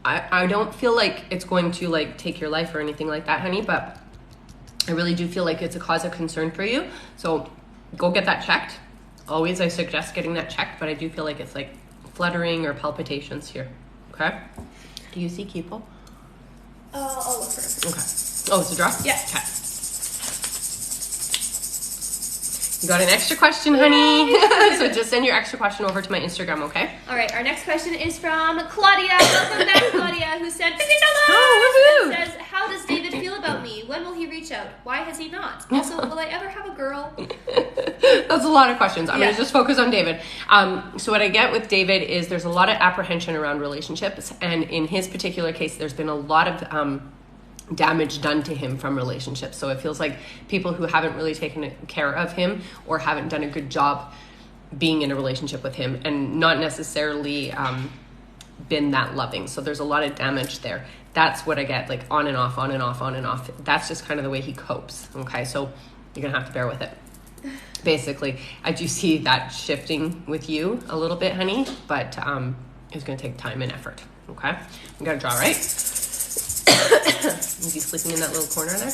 I don't feel like it's going to like take your life or anything like that, honey, but I really do feel like it's a cause of concern for you. So go get that checked. Always I suggest getting that checked, but I do feel like it's like fluttering or palpitations here. Okay? Do you see people? I'll look for it. Okay. Oh, it's a draw? Yeah. Okay. You got an extra question, honey. So just send your extra question over to my Instagram, okay? All right, our next question is from Claudia. Welcome back, Claudia, who sent $50 Oh, and says, how does David feel about me? When will he reach out? Why has he not? Also, will I ever have a girl? That's a lot of questions. I'm Yeah. going to just focus on David. So what I get with David is there's a lot of apprehension around relationships. And in his particular case, there's been a lot of damage done to him from relationships. So it feels like people who haven't really taken care of him or haven't done a good job being in a relationship with him and not necessarily been that loving. So there's a lot of damage there. That's what I get, like on and off, on and off, on and off. That's just kind of the way he copes. Okay, so you're going to have to bear with it. Basically, I do see that shifting with you a little bit, honey, but it's going to take time and effort. Okay, you got to draw, right? Is he sleeping in that little corner there?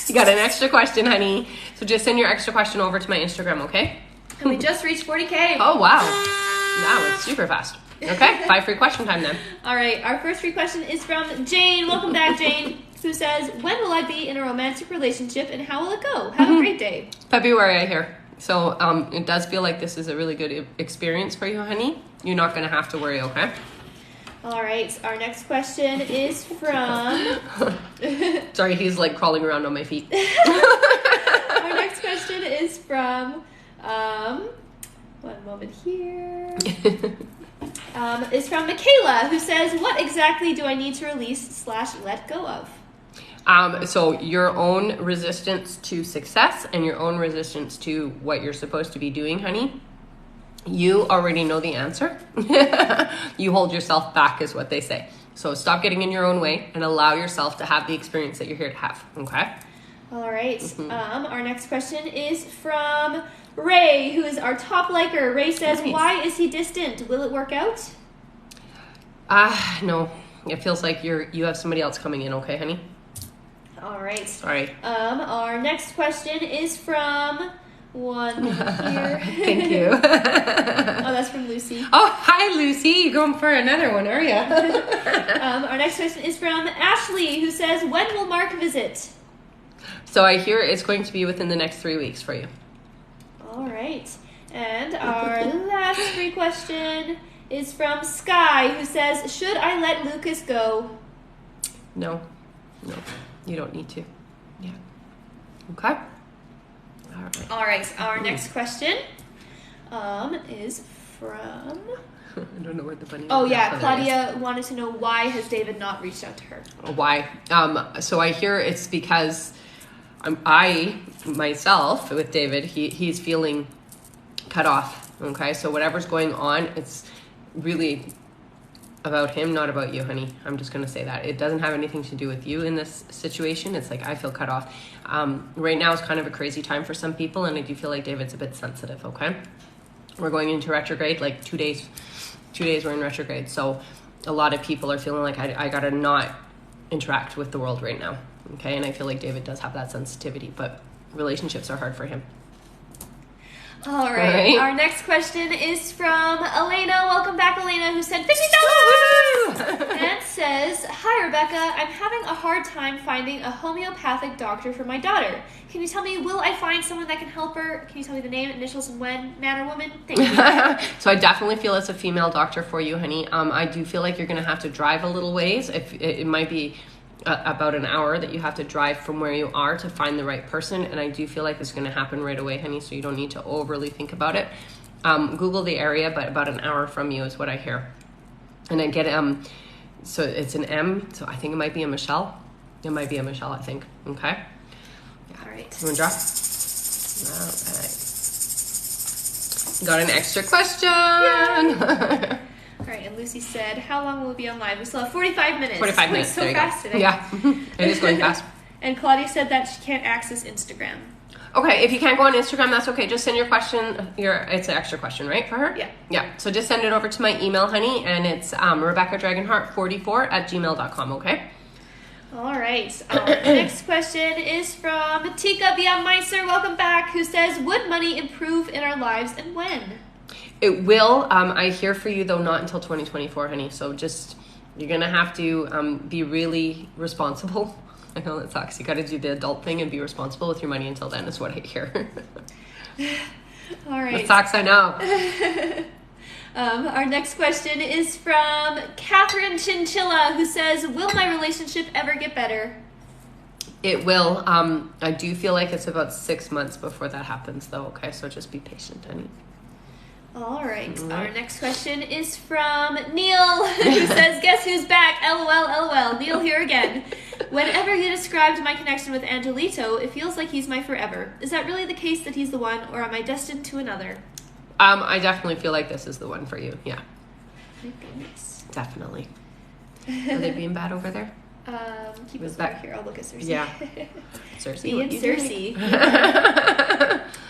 You got an extra question, honey. So just send your extra question over to my Instagram, okay? And we just reached 40K. Oh, wow. Wow, it's super fast. Okay, 5 free question time then. All right, our first free question is from Jane. Welcome back, Jane, who says, when will I be in a romantic relationship and how will it go? Have a great day. February, I hear. So it does feel like this is a really good experience for you, honey. You're not going to have to worry, okay? All right, our next question is from... Sorry, he's like crawling around on my feet. Our next question is from... one moment here. Is from Michaela, who says, what exactly do I need to release / let go of? So your own resistance to success and your own resistance to what you're supposed to be doing, honey. You already know the answer. You hold yourself back is what they say. So stop getting in your own way and allow yourself to have the experience that you're here to have. Okay? All right. Our next question is from Ray, who is our top liker. Ray says, Nice. why is he distant? Will it work out? No. It feels like you have somebody else coming in, okay, honey? All right. Sorry. Our next question is from one here. Thank you. Oh, that's from Lucy. Oh, hi, Lucy. You're going for another one, are you? Our next question is from Ashley, who says, when will Mark visit? So I hear it's going to be within the next 3 weeks for you. All right. And our last free question is from Sky, who says, should I let Lucas go? No, you don't need to. Yeah. Okay. All right. All right. Our next question is from... I don't know where the bunny. Oh, is. yeah. there it Claudia wanted to know, why has David not reached out to her? is. Why? So I hear it's because I myself with David, he's feeling cut off. Okay, so whatever's going on, it's really about him, not about you, honey. I'm just gonna say that it doesn't have anything to do with you in this situation. It's like I feel cut off. Right now is kind of a crazy time for some people, and I do feel like David's a bit sensitive. Okay, we're going into retrograde, like 2 days. 2 days we're in retrograde, so a lot of people are feeling like I gotta not interact with the world right now. Okay, and I feel like David does have that sensitivity, but relationships are hard for him. All right. Our next question is from Elena. Welcome back, Elena, who sent $50 and says, hi, Rebecca. I'm having a hard time finding a homeopathic doctor for my daughter. Can you tell me, will I find someone that can help her? Can you tell me the name, initials, and when? Man or woman? Thank you. So I definitely feel it's a female doctor for you, honey. I do feel like you're going to have to drive a little ways. If it might be about an hour that you have to drive from where you are to find the right person, and I do feel like it's going to happen right away, honey, so you don't need to overly think about it. Google the area, but about an hour from you is what I hear. And I get so it's an M, so I think it might be a Michelle. It might be a Michelle, I think. Okay. All right. You want to draw? All right. Got an extra question. All right, and Lucy said, how long will we be on live? We still have 45 minutes. 45 minutes. So fast today. Yeah, it is going fast. And Claudia said that she can't access Instagram. Okay, if you can't go on Instagram, that's okay. Just send your question. It's an extra question, right, for her? Yeah. Yeah, so just send it over to my email, honey, and it's RebeccaDragonheart44@gmail.com, okay? All right. The next question is from Tika via Meiser. Welcome back. Who says, would money improve in our lives and when? It will. I hear for you, though, not until 2024, honey. So just, you're going to have to be really responsible. I know that sucks. You got to do the adult thing and be responsible with your money until then is what I hear. All right. It sucks, I know. Our next question is from Catherine Chinchilla, who says, will my relationship ever get better? It will. I do feel like it's about 6 months before that happens, though. Okay, so just be patient, honey. All right. Our next question is from Neil, who says, guess who's back? LOL, LOL. Neil here again. Whenever you described my connection with Angelito, it feels like he's my forever. Is that really the case that he's the one, or am I destined to another? I definitely feel like this is the one for you. Yeah. My goodness. Definitely. Are they being bad over there? Keep us back here. I'll look at Cersei. Yeah. Cersei. Being Cersei.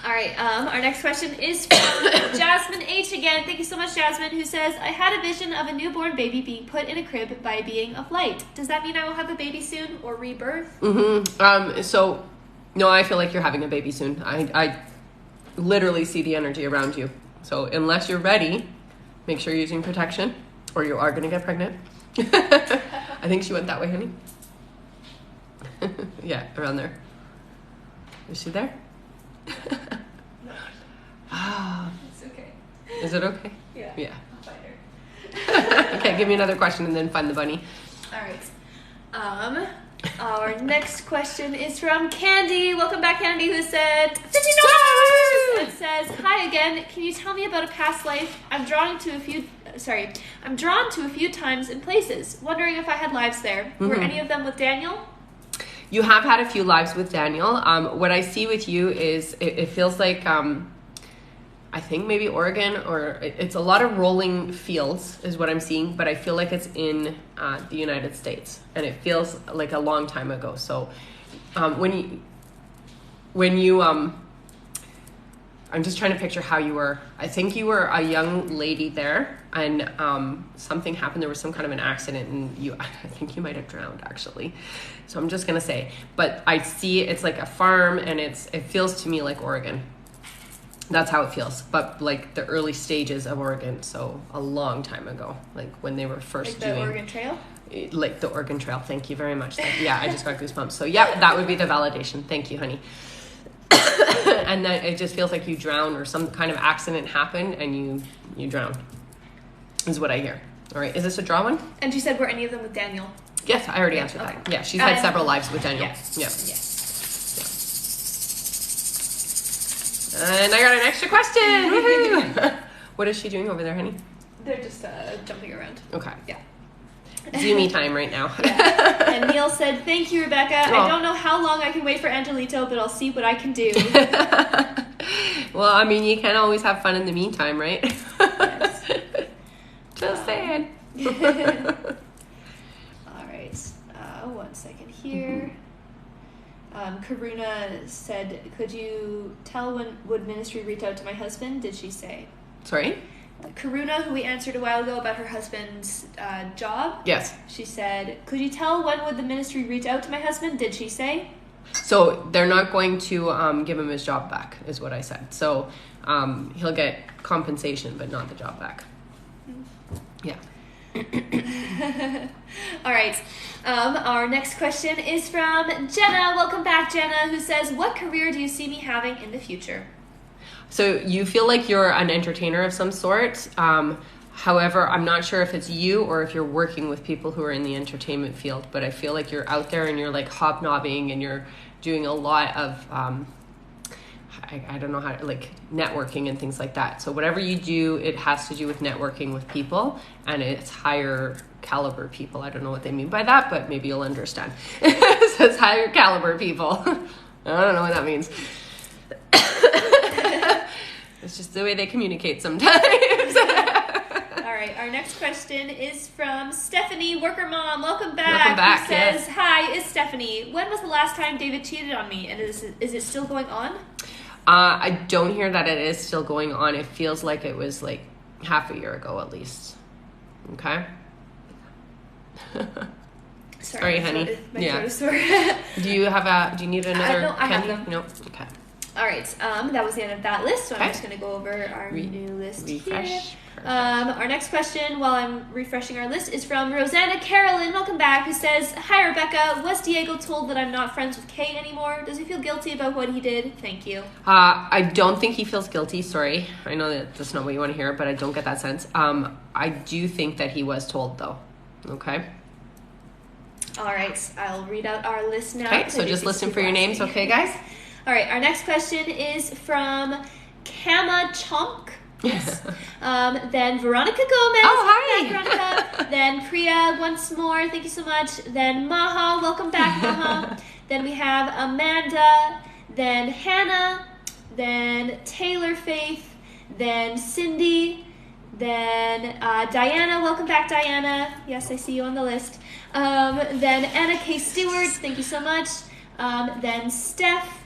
All right. Our next question is from Jasmine H again. Thank you so much, Jasmine, who says, I had a vision of a newborn baby being put in a crib by a being of light. Does that mean I will have a baby soon or rebirth? Mm-hmm. So, no, I feel like you're having a baby soon. I literally see the energy around you. So unless you're ready, make sure you're using protection or you are going to get pregnant. I think she went that way, honey. Yeah, around there. Is she there? Ah. It's okay. Is it okay? Yeah. Yeah. I'll find her. Okay, give me another question and then find the bunny. All right. Our next question is from Candy. Welcome back, Candy, who said $50. It says, hi again. Can you tell me about a past life? I'm drawn to a few times and places. Wondering if I had lives there. Were any of them with Daniel? You have had a few lives with Daniel. What I see with you is it feels like I think maybe Oregon, or it's a lot of rolling fields is what I'm seeing, but I feel like it's in the United States, and it feels like a long time ago. So when you I'm just trying to picture how you were. I think you were a young lady there, and something happened. There was some kind of an accident, and I think you might have drowned, actually. So I'm just gonna say, but I see it's like a farm, and it feels to me like Oregon. That's how it feels, but like the early stages of Oregon, so a long time ago, like when they were first doing... Like the Oregon Trail? Like the Oregon Trail, thank you very much. Yeah, I just got goosebumps. So yeah, that would be the validation. Thank you, honey. And then it just feels like you drowned or some kind of accident happened and you drowned, is what I hear. All right, is this a draw one? And she said, were any of them with Daniel? Yes, I already answered that. Yeah, she's had several lives with Daniel. Yes. Yeah. And I got an extra question. Woohoo! What is she doing over there, honey? They're just jumping around. Okay. Yeah. Zoomy time right now. And Neil said, thank you, Rebecca. I don't know how long I can wait for Angelito, but I'll see what I can do. Well, I mean, you can always have fun in the meantime, right? Yes. Just saying. All right. 1 second here. Karuna said, could you tell when would ministry reach out to my husband? Did she say? Sorry? Karuna, who we answered a while ago about her husband's job. Yes. She said, could you tell when would the ministry reach out to my husband? Did she say? So they're not going to give him his job back, is what I said. So he'll get compensation, but not the job back. Yeah. All right. Our next question is from Jenna. Welcome back, Jenna, who says, what career do you see me having in the future? So you feel like you're an entertainer of some sort. However, I'm not sure if it's you or if you're working with people who are in the entertainment field, but I feel like you're out there and you're like hobnobbing and you're doing a lot of, I don't know how to, like networking and things like that. So whatever you do, it has to do with networking with people, and it's higher caliber people. I don't know what they mean by that, but maybe you'll understand. It says higher caliber people. I don't know what that means. It's just the way they communicate sometimes. All right, our next question is from Stephanie, worker mom. Welcome back. Who says, Hi, it's Stephanie. When was the last time David cheated on me? And is it still going on? I don't hear that it is still going on. It feels like it was like half a year ago at least. Okay. Sorry, honey. My throat is sore. Do you need another no, I candy? have them. No. Okay. All right. That was the end of that list. So I'm just gonna go over our new list refresh. here. Our next question, while I'm refreshing our list, is from Rosanna Carolyn. Welcome back. Who says, Hi, Rebecca. Was Diego told that I'm not friends with Kay anymore? Does he feel guilty about what he did? Thank you. I don't think he feels guilty. Sorry. I know that that's not what you want to hear, but I don't get that sense. I do think that he was told, though. Okay. All right. I'll read out our list now. Okay, so just listen for your names, okay, guys? All right. Our next question is from Kama Chonk. Yes. Then Veronica Gomez. Oh, hi. Veronica. Then Priya once more. Thank you so much. Then Maha. Welcome back, Maha. Then we have Amanda. Then Hannah. Then Taylor Faith. Then Cindy. Then Diana. Welcome back, Diana. Yes, I see you on the list. Then Anna K. Stewart. Thank you so much. Then Steph.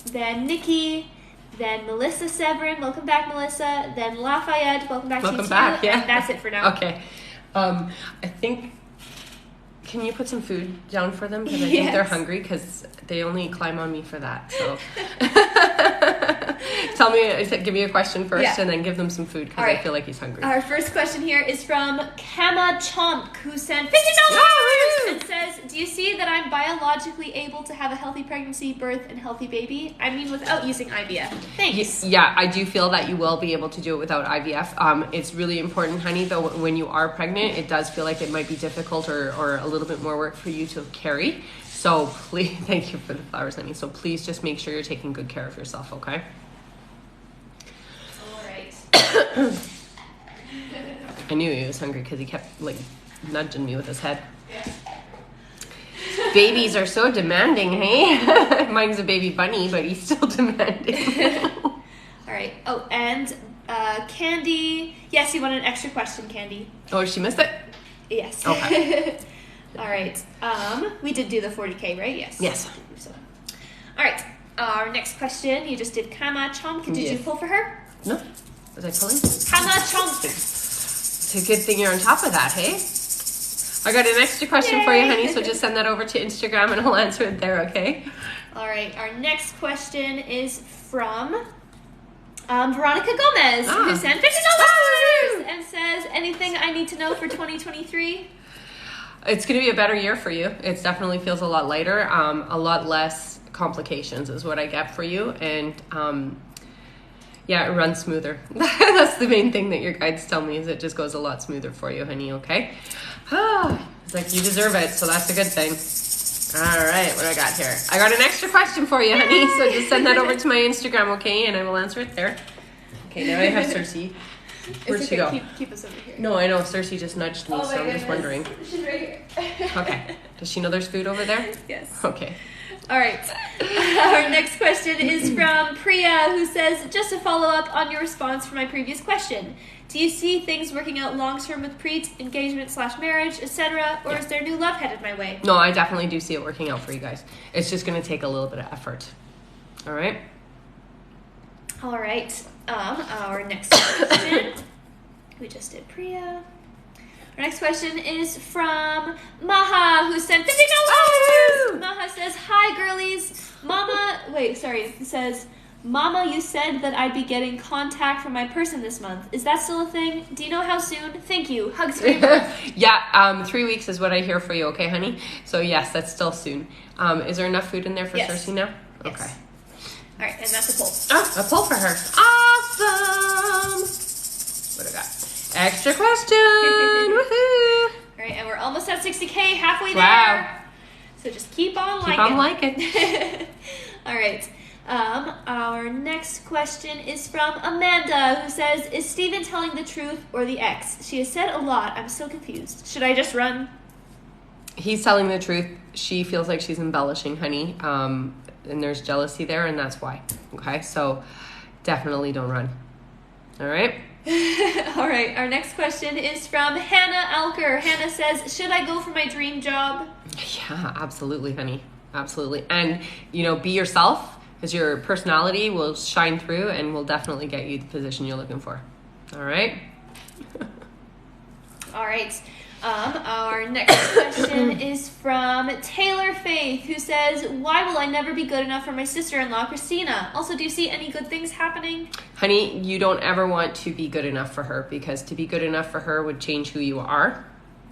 Then Nikki. Then Melissa Severin, welcome back, Melissa. Then Lafayette, welcome back to you too. Yeah. And that's it for now. Okay. I think, can you put some food down for them? Because I think they're hungry because they only climb on me for that. So give me a question first and then give them some food because I feel like he's hungry. Our first question here is from Kama Chomp, who sent $50 and says, do you see that I'm biologically able to have a healthy pregnancy, birth, and healthy baby? I mean, without using IVF. Thanks. Yeah, I do feel that you will be able to do it without IVF. It's really important, honey, though, when you are pregnant, it does feel like it might be difficult or a little bit more work for you to carry. So please, thank you for the flowers, honey. So please just make sure you're taking good care of yourself, okay? All right. I knew he was hungry because he kept like nudging me with his head. Yeah. Babies are so demanding, hey? Mine's a baby bunny, but he's still demanding. All right. Oh, and Candy. Yes, you want an extra question, Candy. Oh, she missed it? Yes. Okay. All right. We did do the 40K, right? Yes. Yes. So. All right. Our next question. You just did Kama Chomp. Did you pull for her? No. Was I pulling? Kama Chomp. It's a good thing you're on top of that, hey? I got an extra question for you, honey, so just send that over to Instagram and I'll answer it there, okay? All right. Our next question is from Veronica Gomez, who sent $50 and says, anything I need to know for 2023? It's going to be a better year for you. It definitely feels a lot lighter, a lot less complications is what I get for you. And it runs smoother. That's the main thing that your guides tell me is it just goes a lot smoother for you, honey, okay? It's like you deserve it, so that's a good thing. All right, what do I got here? I got an extra question for you, honey, so just send that over to my Instagram, okay? And I will answer it there. Okay, now I have Cersei. Where'd she go? Keep us over here. No, I know. Cersei just nudged me, so I'm just wondering. She's right here. Okay. Does she know there's food over there? Yes. Okay. All right. Our next question is from Priya, who says, just to follow up on your response for my previous question. Do you see things working out long-term with Preet, engagement/marriage, etc., or is there new love headed my way? No, I definitely do see it working out for you guys. It's just going to take a little bit of effort. All right? All right. Our next question. We just did Priya. Our next question is from Maha, who sent $50. Maha says, hi, girlies. It says, Mama, you said that I'd be getting contact from my person this month. Is that still a thing? Do you know how soon? Thank you. Hugs for you both. Yeah, 3 weeks is what I hear for you, okay, honey? So, yes, that's still soon. Is there enough food in there for Cersei now? Yes. Okay. All right, and that's a poll. A poll for her. Awesome. What do I got? Extra question. Woohoo. All right, and we're almost at 60K, halfway Wow. there. So just keep on liking. Keep on liking. All right. Our next question is from Amanda, who says, is Steven telling the truth or the ex? She has said a lot. I'm so confused. Should I just run? He's telling the truth. She feels like she's embellishing, honey. And there's jealousy there, and that's why. Okay, so definitely don't run. All right. All right. Our next question is from Hannah Alker. Hannah says, should I go for my dream job? Yeah, absolutely, honey. Absolutely. And, be yourself, because your personality will shine through and will definitely get you the position you're looking for. All right. All right. Our next question is from Taylor Faith, who says, why will I never be good enough for my sister-in-law, Christina? Also, do you see any good things happening? Honey, you don't ever want to be good enough for her, because to be good enough for her would change who you are.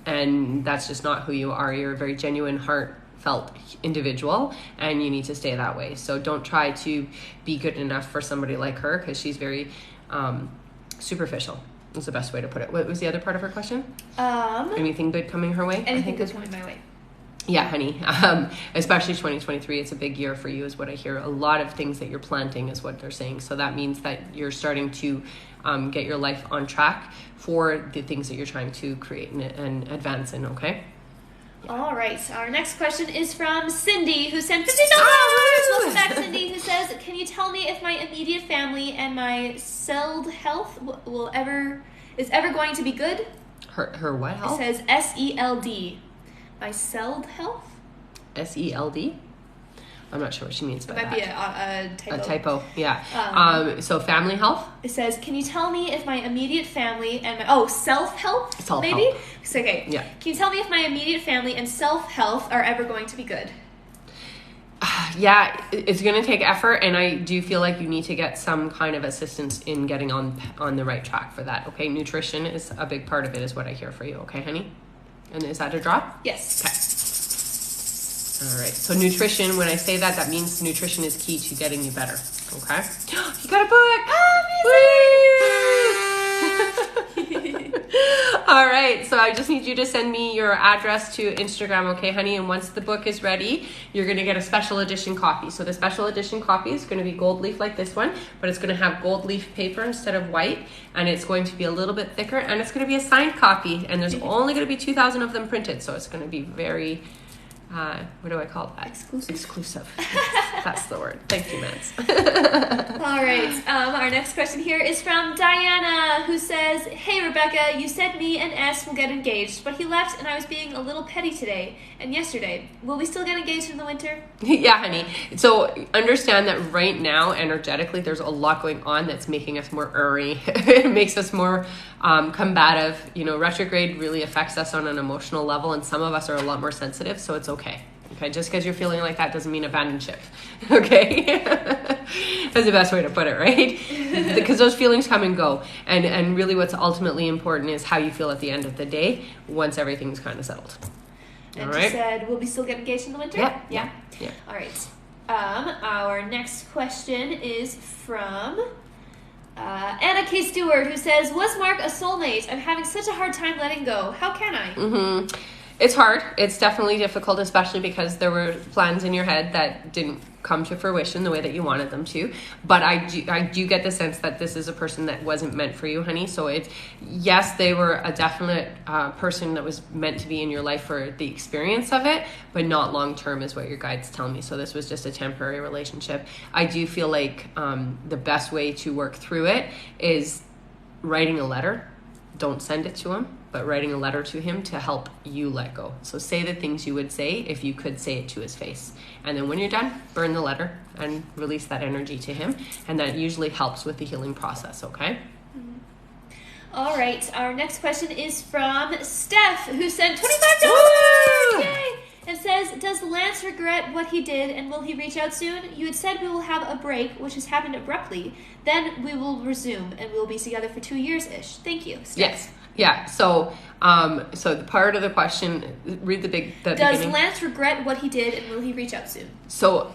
And that's just not who you are. You're a very genuine, heartfelt individual, and you need to stay that way. So don't try to be good enough for somebody like her, because she's very superficial. Is the best way to put it. What was the other part of her question? Anything good coming her way? Anything good coming my way. Yeah, honey. Especially 2023, it's a big year for you, is what I hear. A lot of things that you're planting is what they're saying. So that means that you're starting to get your life on track for the things that you're trying to create and advance in, okay? Yeah. All right. Our next question is from Cindy, who sent $50. Welcome back, Cindy, who says, can you tell me if my immediate family and my celled health is ever going to be good? Her what health? It says S-E-L-D. My celled health? S-E-L-D? I'm not sure what she means by that. It might be a typo. A typo, yeah. So family health? It says, can you tell me if my immediate family and my... self-health? Self-health. Maybe? So, okay. Yeah. Can you tell me if my immediate family and self-health are ever going to be good? Yeah, it's going to take effort, and I do feel like you need to get some kind of assistance in getting on the right track for that, okay? Nutrition is a big part of it, is what I hear for you, okay, honey? And is that a drop? Yes. Okay. All right. So nutrition, when I say that, that means nutrition is key to getting you better, okay? You got a book! All right, so I just need you to send me your address to Instagram, okay, honey? And once the book is ready, you're going to get a special edition copy. So the special edition copy is going to be gold leaf like this one, but it's going to have gold leaf paper instead of white, and it's going to be a little bit thicker, and it's going to be a signed copy, and there's only going to be 2,000 of them printed, so it's going to be very... what do I call that? Exclusive. That's the word. Thank you, Mads. All right. Our next question here is from Diana, who says, hey, Rebecca, you said me and S will get engaged, but he left and I was being a little petty today and yesterday. Will we still get engaged in the winter? Yeah, honey. So understand that right now, energetically, there's a lot going on that's making us more it makes us more combative. Retrograde really affects us on an emotional level, and some of us are a lot more sensitive, so it's okay. Okay, just because you're feeling like that doesn't mean abandon ship. Okay, that's the best way to put it, right? Because those feelings come and go, and really, what's ultimately important is how you feel at the end of the day once everything's kind of settled. And she said, will we still get engaged in the winter? Yeah. All right. Our next question is from Anna K. Stewart, who says, was Mark a soulmate? I'm having such a hard time letting go. How can I? Mm-hmm. It's hard. It's definitely difficult, especially because there were plans in your head that didn't come to fruition the way that you wanted them to. But I do get the sense that this is a person that wasn't meant for you, honey. So yes, they were a definite person that was meant to be in your life for the experience of it, but not long term is what your guides tell me. So this was just a temporary relationship. I do feel like the best way to work through it is writing a letter. Don't send it to him, but writing a letter to him to help you let go. So say the things you would say if you could say it to his face. And then when you're done, burn the letter and release that energy to him. And that usually helps with the healing process, okay? All right. Our next question is from Steph, who sent $25. Yay! It says, does Lance regret what he did, and will he reach out soon? You had said we will have a break, which has happened abruptly. Then we will resume, and we will be together for 2 years-ish. Thank you, Steph. Yes. Yeah. So the part of the question, read the beginning. Does Lance regret what he did, and will he reach out soon? So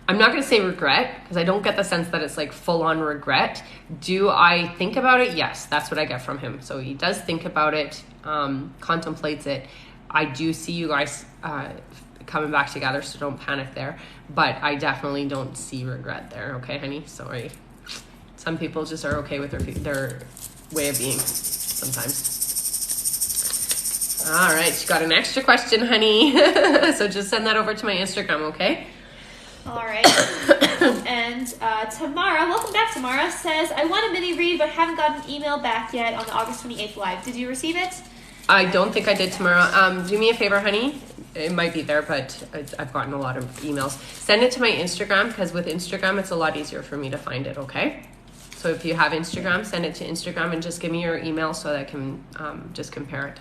I'm not going to say regret, because I don't get the sense that it's like full-on regret. Do I think about it? Yes. That's what I get from him. So he does think about it, contemplates it. I do see you guys coming back together, so don't panic there. But I definitely don't see regret there. Okay, honey? Sorry. Some people just are okay with their way of being sometimes. All right, you got an extra question, honey. So just send that over to my Instagram, okay? All right. And And Tamara, welcome back, Tamara, says, I want a mini read but haven't gotten an email back yet on the August 28th live. Did you receive it? I don't think I did tomorrow. Do me a favor, honey. It might be there, but I've gotten a lot of emails. Send it to my Instagram, because with Instagram, it's a lot easier for me to find it, okay? So if you have Instagram, send it to Instagram and just give me your email so that I can just compare it.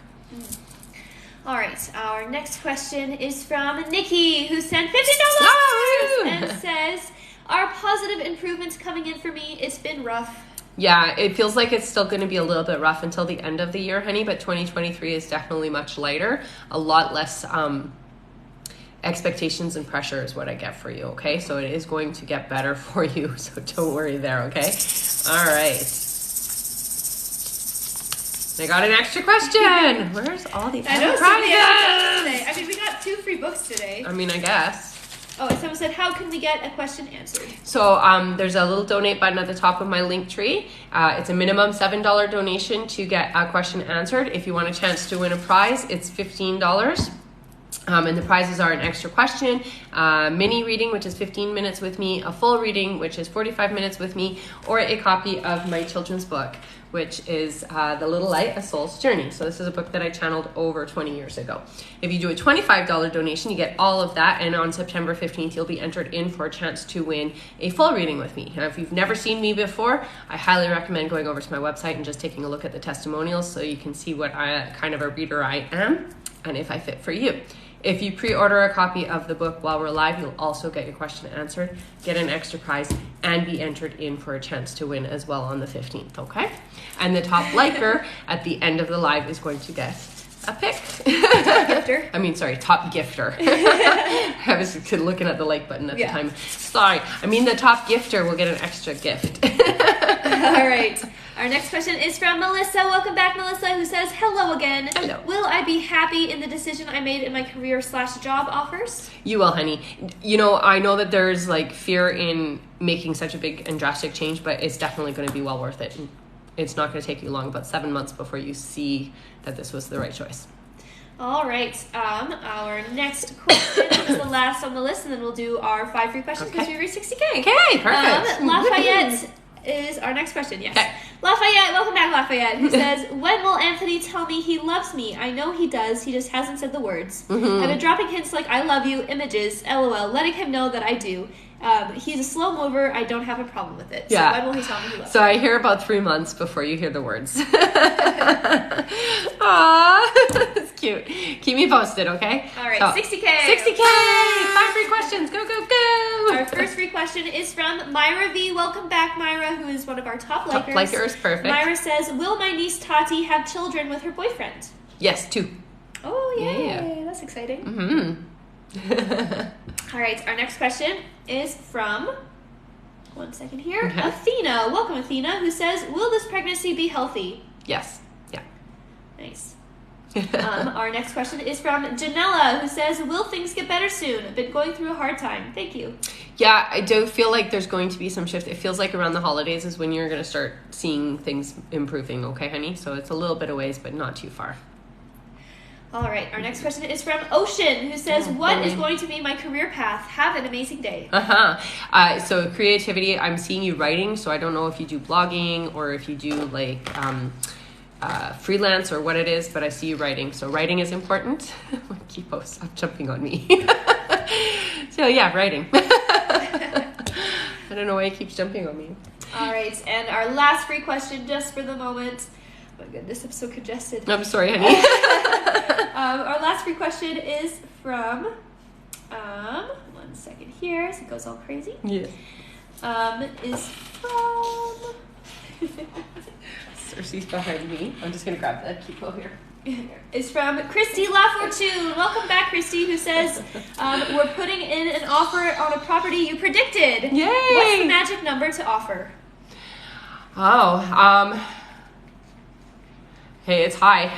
All right, our next question is from Nikki, who sent $50 and says, are positive improvements coming in for me? It's been rough. Yeah, it feels like it's still going to be a little bit rough until the end of the year, honey, but 2023 is definitely much lighter. A lot less expectations and pressure is what I get for you, okay? So it is going to get better for you, so don't worry there, okay? All right. I got an extra question. Where's all the I know, prizes? I mean, we got 2 free books today. I mean, I guess. Oh, and someone said, how can we get a question answered? So there's a little donate button at the top of my link tree. It's a minimum $7 donation to get a question answered. If you want a chance to win a prize, it's $15. And the prizes are an extra question, mini reading, which is 15 minutes with me, a full reading, which is 45 minutes with me, or a copy of my children's book, which is The Little Light, A Soul's Journey. So this is a book that I channeled over 20 years ago. If you do a $25 donation, you get all of that, and on September 15th, you'll be entered in for a chance to win a full reading with me. Now, if you've never seen me before, I highly recommend going over to my website and just taking a look at the testimonials so you can see what kind of a reader I am and if I fit for you. If you pre-order a copy of the book while we're live, you'll also get your question answered, get an extra prize, and be entered in for a chance to win as well on the 15th, okay? And the top liker at the end of the live is going to get a pick. Top gifter. I mean, sorry, top gifter. I was looking at the like button at the time. Sorry. I mean, the top gifter will get an extra gift. All right. Our next question is from Melissa. Welcome back, Melissa, who says, hello again. Hello. Will I be happy in the decision I made in my career/job offers? You will, honey. You know, I know that there's like fear in making such a big and drastic change, but it's definitely going to be well worth it. It's not going to take you long, about 7 months before you see that this was the right choice. All right. Our next question is the last on the list, and then we'll do our 5 free questions because we reached 60K. Okay, perfect. Lafayette is our next question. Yes. Okay. Lafayette, welcome back, Lafayette, who says, when will Anthony tell me he loves me? I know he does. He just hasn't said the words. I've been dropping hints like I love you, images, LOL, letting him know that I do. He's a slow mover. I don't have a problem with it. Yeah. So when will he tell me he loves me? So I hear about 3 months before you hear the words. Aww, that's cute. Keep me posted, okay? All right, so, 60K. 60K! 5 free questions. Go, go, go! Our first free question is from Myra V. Welcome back, Myra, who is one of our top likers. Top likers, perfect. Myra says, will my niece Tati have children with her boyfriend? Yes, 2. Oh, yay. Yeah. That's exciting. Mm-hmm. All right, our next question is from, one second here, Okay. Athena. Welcome, Athena, who says, will this pregnancy be healthy? Yes. Yeah. Nice. Our next question is from Janella, who says, will things get better soon? I've been going through a hard time. Thank you. Yeah, I do feel like there's going to be some shift. It feels like around the holidays is when you're going to start seeing things improving, okay, honey? So it's a little bit of ways, but not too far. All right, our next question is from Ocean, who says, what is going to be my career path? Have an amazing day. So creativity, I'm seeing you writing, so I don't know if you do blogging or if you do like freelance or what it is, but I see you writing. So writing is important. Keep stop jumping on me. So yeah, writing. I don't know why he keeps jumping on me. All right, and our last free question just for the moment. Oh my goodness, I'm so congested. I'm sorry, honey. Our last free question is from, one second here, as it goes all crazy. Yeah. Is from... Cersei's behind me. I'm just going to grab that Kiko here. Is from Christy LaFortune. Welcome back, Christy, who says, we're putting in an offer on a property you predicted. Yay! What's the magic number to offer? Oh, hey, it's high.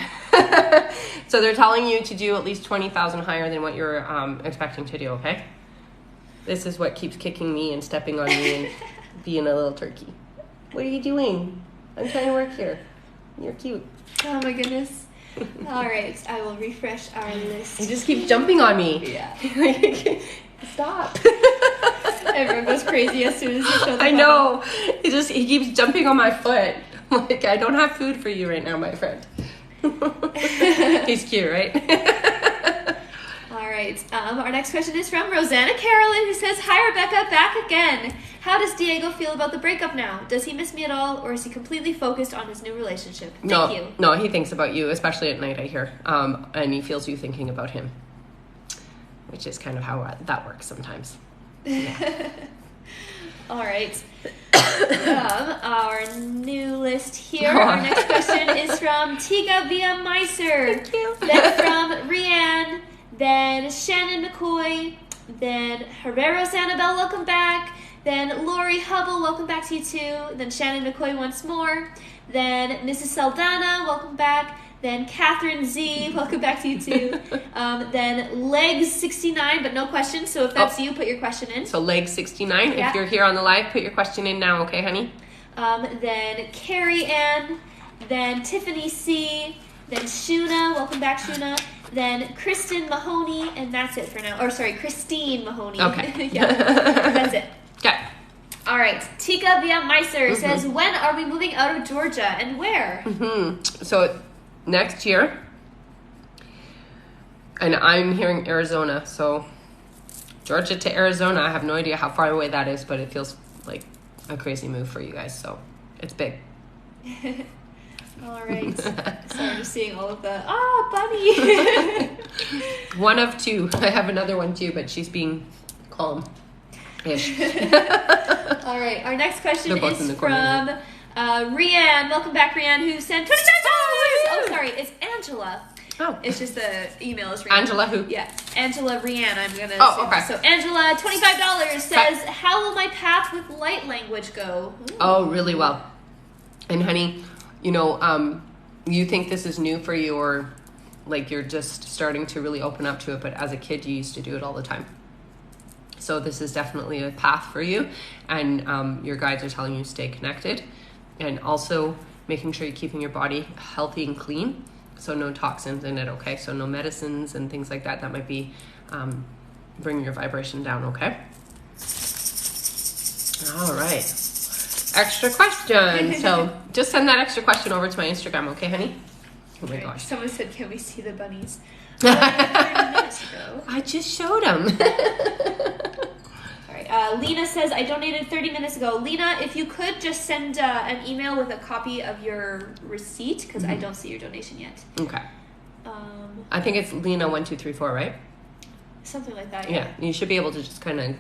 So they're telling you to do at least 20,000 higher than what you're expecting to do, okay? This is what keeps kicking me and stepping on me and being a little turkey. What are you doing? I'm trying to work here. You're cute. Oh my goodness. All right, I will refresh our list. You just keep jumping on me. Yeah. Stop. Everyone goes crazy as soon as you show the I know. He keeps jumping on my foot. Like, I don't have food for you right now, my friend. He's cute, right? All right. Our next question is from Rosanna Carolyn, who says, "Hi, Rebecca, back again. How does Diego feel about the breakup now? Does he miss me at all, or is he completely focused on his new relationship? Thank you." No, he thinks about you, especially at night, I hear. And he feels you thinking about him, which is kind of how that works sometimes. Yeah. All right. Our new list here. Our next question is from Tiga via Meiser. Thank you. Then from Rianne. Then Shannon McCoy. Then Herreros Annabelle, welcome back. Then Lori Hubble, welcome back to you too. Then Shannon McCoy once more. Then Mrs. Saldana, welcome back. Then Catherine Z, welcome back to you too. Then Legs69, but no question. So if that's you, put your question in. So Legs69, Yeah. if you're here on the live, put your question in now, okay, honey? Then Carrie Ann. Then Tiffany C. Then Shuna, welcome back Shuna. Then Kristen Mahoney, and that's it for now. Or sorry, Christine Mahoney. Okay. Yeah, that's it. Okay. All right. Tika via Meiser says, "When are we moving out of Georgia and where?" So next year, and I'm hearing Arizona, so Georgia to Arizona, I have no idea how far away that is, but it feels like a crazy move for you guys, so it's big. All right. So I'm just seeing all of the, bunny. One of two. I have another one too, but she's being calm-ish. All right. Our next question They're both in is the from corner. Rianne. Welcome back, Rianne, who sent $25. Oh, sorry. It's Angela. Oh. It's just the email is Rianne. Angela who? Yeah. Angela Rianne. I'm going to Oh, okay. So Angela, $25 says, "How will my path with light language go?" Ooh. Oh, really well. And honey, you know, you think this is new for you, or like you're just starting to really open up to it, but as a kid you used to do it all the time. So this is definitely a path for you, and your guides are telling you stay connected, and also making sure you're keeping your body healthy and clean, so no toxins in it, okay? So no medicines and things like that might be bringing your vibration down, okay? All right. Extra question. So just send that extra question over to my Instagram, okay, honey? Oh my gosh. Someone said, "Can we see the bunnies?" 30 minutes ago. I just showed them. All right. Lena says, "I donated 30 minutes ago." Lena, if you could just send an email with a copy of your receipt, because I don't see your donation yet. Okay. I think it's Lena1234, right? Something like that. Yeah. You should be able to just kind of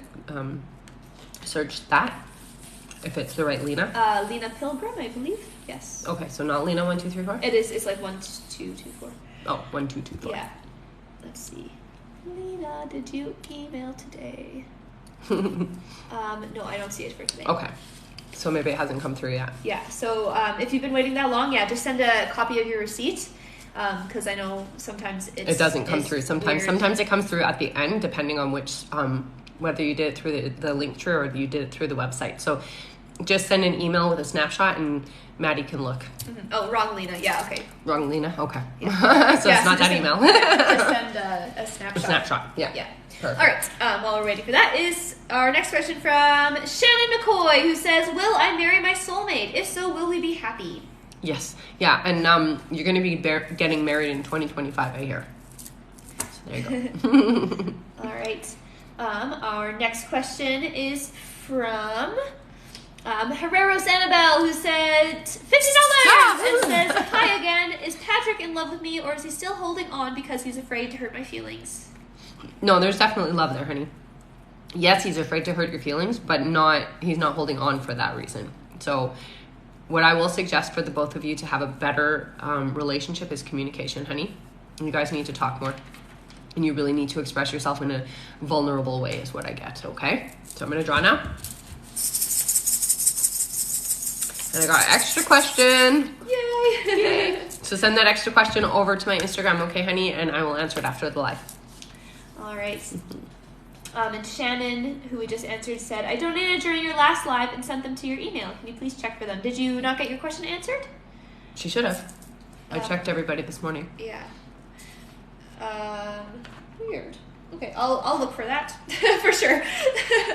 search that if it's the right Lena. Lena Pilgrim, I believe. Yes. Okay, so not Lena1234? It is. It's like 1224. Oh, 1224. Yeah. Let's see. Lena, did you email today? No, I don't see it for today. Okay. So maybe it hasn't come through yet. Yeah. So if you've been waiting that long, yeah, just send a copy of your receipt. Because I know sometimes it doesn't come through. Sometimes it comes through at the end, depending on which whether you did it through the link tree or you did it through the website. So just send an email with a snapshot and Maddie can look. Mm-hmm. Oh, wrong Lena. Yeah, okay. Wrong Lena? Okay. Yeah. So it's not that email. Just send a snapshot. A snapshot, yeah. Yeah. Perfect. All right. While we're waiting for that is our next question from Shannon McCoy, who says, "Will I marry my soulmate? If so, will we be happy?" Yes. Yeah, and you're going to be getting married in 2025, I hear. So there you go. All right. Our next question is from Herreros Annabelle, who said $50 and says, "Hi again. Is Patrick in love with me, or is he still holding on because he's afraid to hurt my feelings?" No, there's definitely love there, honey. Yes, he's afraid to hurt your feelings, but he's not holding on for that reason. So what I will suggest for the both of you to have a better relationship is communication, honey. You guys need to talk more. And you really need to express yourself in a vulnerable way is what I get, okay? So I'm going to draw now. And I got an extra question. Yay! So send that extra question over to my Instagram, okay, honey? And I will answer it after the live. All right. And Shannon, who we just answered, said, "I donated during your last live and sent them to your email. Can you please check for them?" Did you not get your question answered? She should have. I checked everybody this morning. Yeah. Weird. Okay, I'll look for that for sure.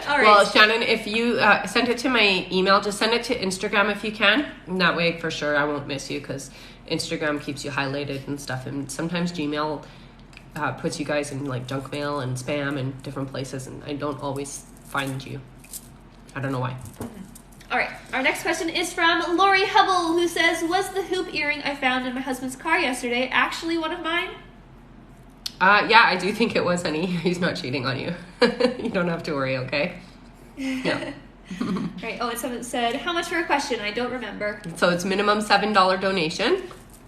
All right. Well, Shannon, if you send it to my email, just send it to Instagram if you can. And that way, for sure, I won't miss you because Instagram keeps you highlighted and stuff. And sometimes Gmail puts you guys in like junk mail and spam and different places, and I don't always find you. I don't know why. All right. Our next question is from Lori Hubble, who says, "Was the hoop earring I found in my husband's car yesterday actually one of mine?" Yeah, I do think it was, honey. He's not cheating on you. You don't have to worry, okay? Yeah. Right. Oh, and someone said, "How much for a question? I don't remember." So it's minimum $7 donation,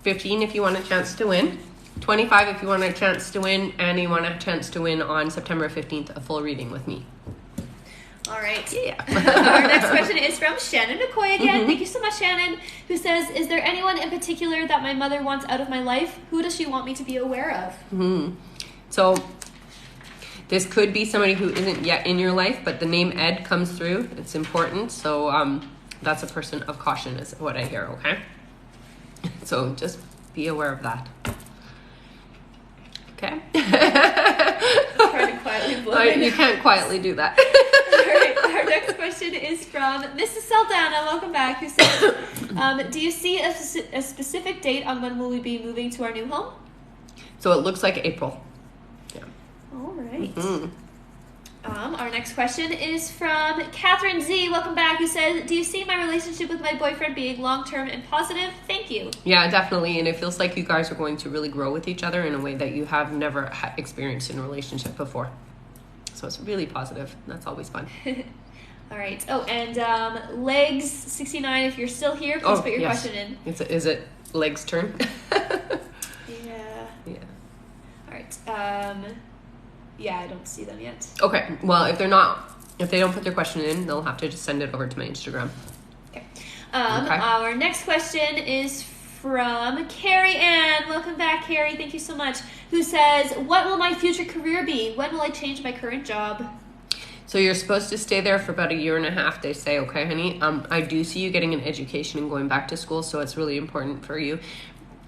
$15 if you want a chance to win, $25 if you want a chance to win, and you want a chance to win on September 15th, a full reading with me. All right. Yeah. Our next question is from Shannon McCoy again. Thank you so much, Shannon, who says, "Is there anyone in particular that my mother wants out of my life? Who does she want me to be aware of?" So this could be somebody who isn't yet in your life, but the name Ed comes through. It's important. So that's a person of caution is what I hear, okay? So just be aware of that. Okay? I'm trying to quietly blow it. You can't quietly do that. All right, our next question is from Mrs. Saldana, welcome back, who says, "Do you see a specific date on when will we be moving to our new home?" So it looks like April. Yeah. All right. Our next question is from Catherine Z, welcome back, who says, "Do you see my relationship with my boyfriend being long-term and positive? Thank you." Yeah, definitely. And it feels like you guys are going to really grow with each other in a way that you have never experienced in a relationship before. So it's really positive. That's always fun. All right. Oh, and Legs69, if you're still here, please put your question in. Is it Legs' turn? Yeah. Yeah. All right. Yeah, I don't see them yet. Okay. Well, if they don't put their question in, they'll have to just send it over to my Instagram. Okay. Our next question is from Carrie Ann. Welcome back, Carrie. Thank you so much. Who says, "What will my future career be? When will I change my current job?" So you're supposed to stay there for about 1.5 years, they say, okay, honey? I do see you getting an education and going back to school, so it's really important for you.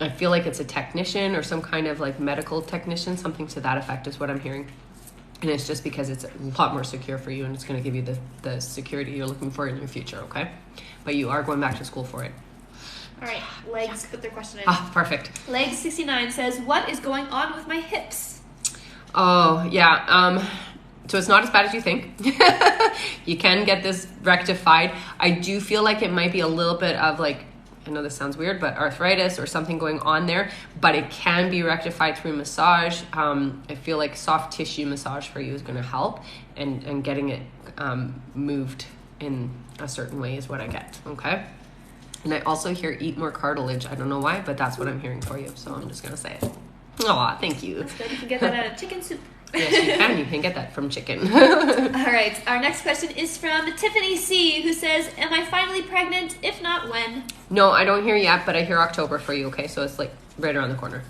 I feel like it's a technician or some kind of like medical technician, something to that effect is what I'm hearing. And it's just because it's a lot more secure for you and it's going to give you the security you're looking for in your future, okay? But you are going back to school for it. All right, Legs put their question in. Perfect. Legs69 says, "What is going on with my hips?" Oh, yeah. So it's not as bad as you think. You can get this rectified. I do feel like it might be a little bit of like, I know this sounds weird, but arthritis or something going on there, but it can be rectified through massage. I feel like soft tissue massage for you is going to help, and getting it moved in a certain way is what I get, okay? And I also hear eat more cartilage. I don't know why, but that's what I'm hearing for you, so I'm just going to say it. Aw, thank you. That's good. You can get that out of chicken soup. Yes, you can. You can get that from chicken. All right. Our next question is from Tiffany C, who says, "Am I finally pregnant? If not, when?" No, I don't hear yet, but I hear October for you, okay? So it's like right around the corner.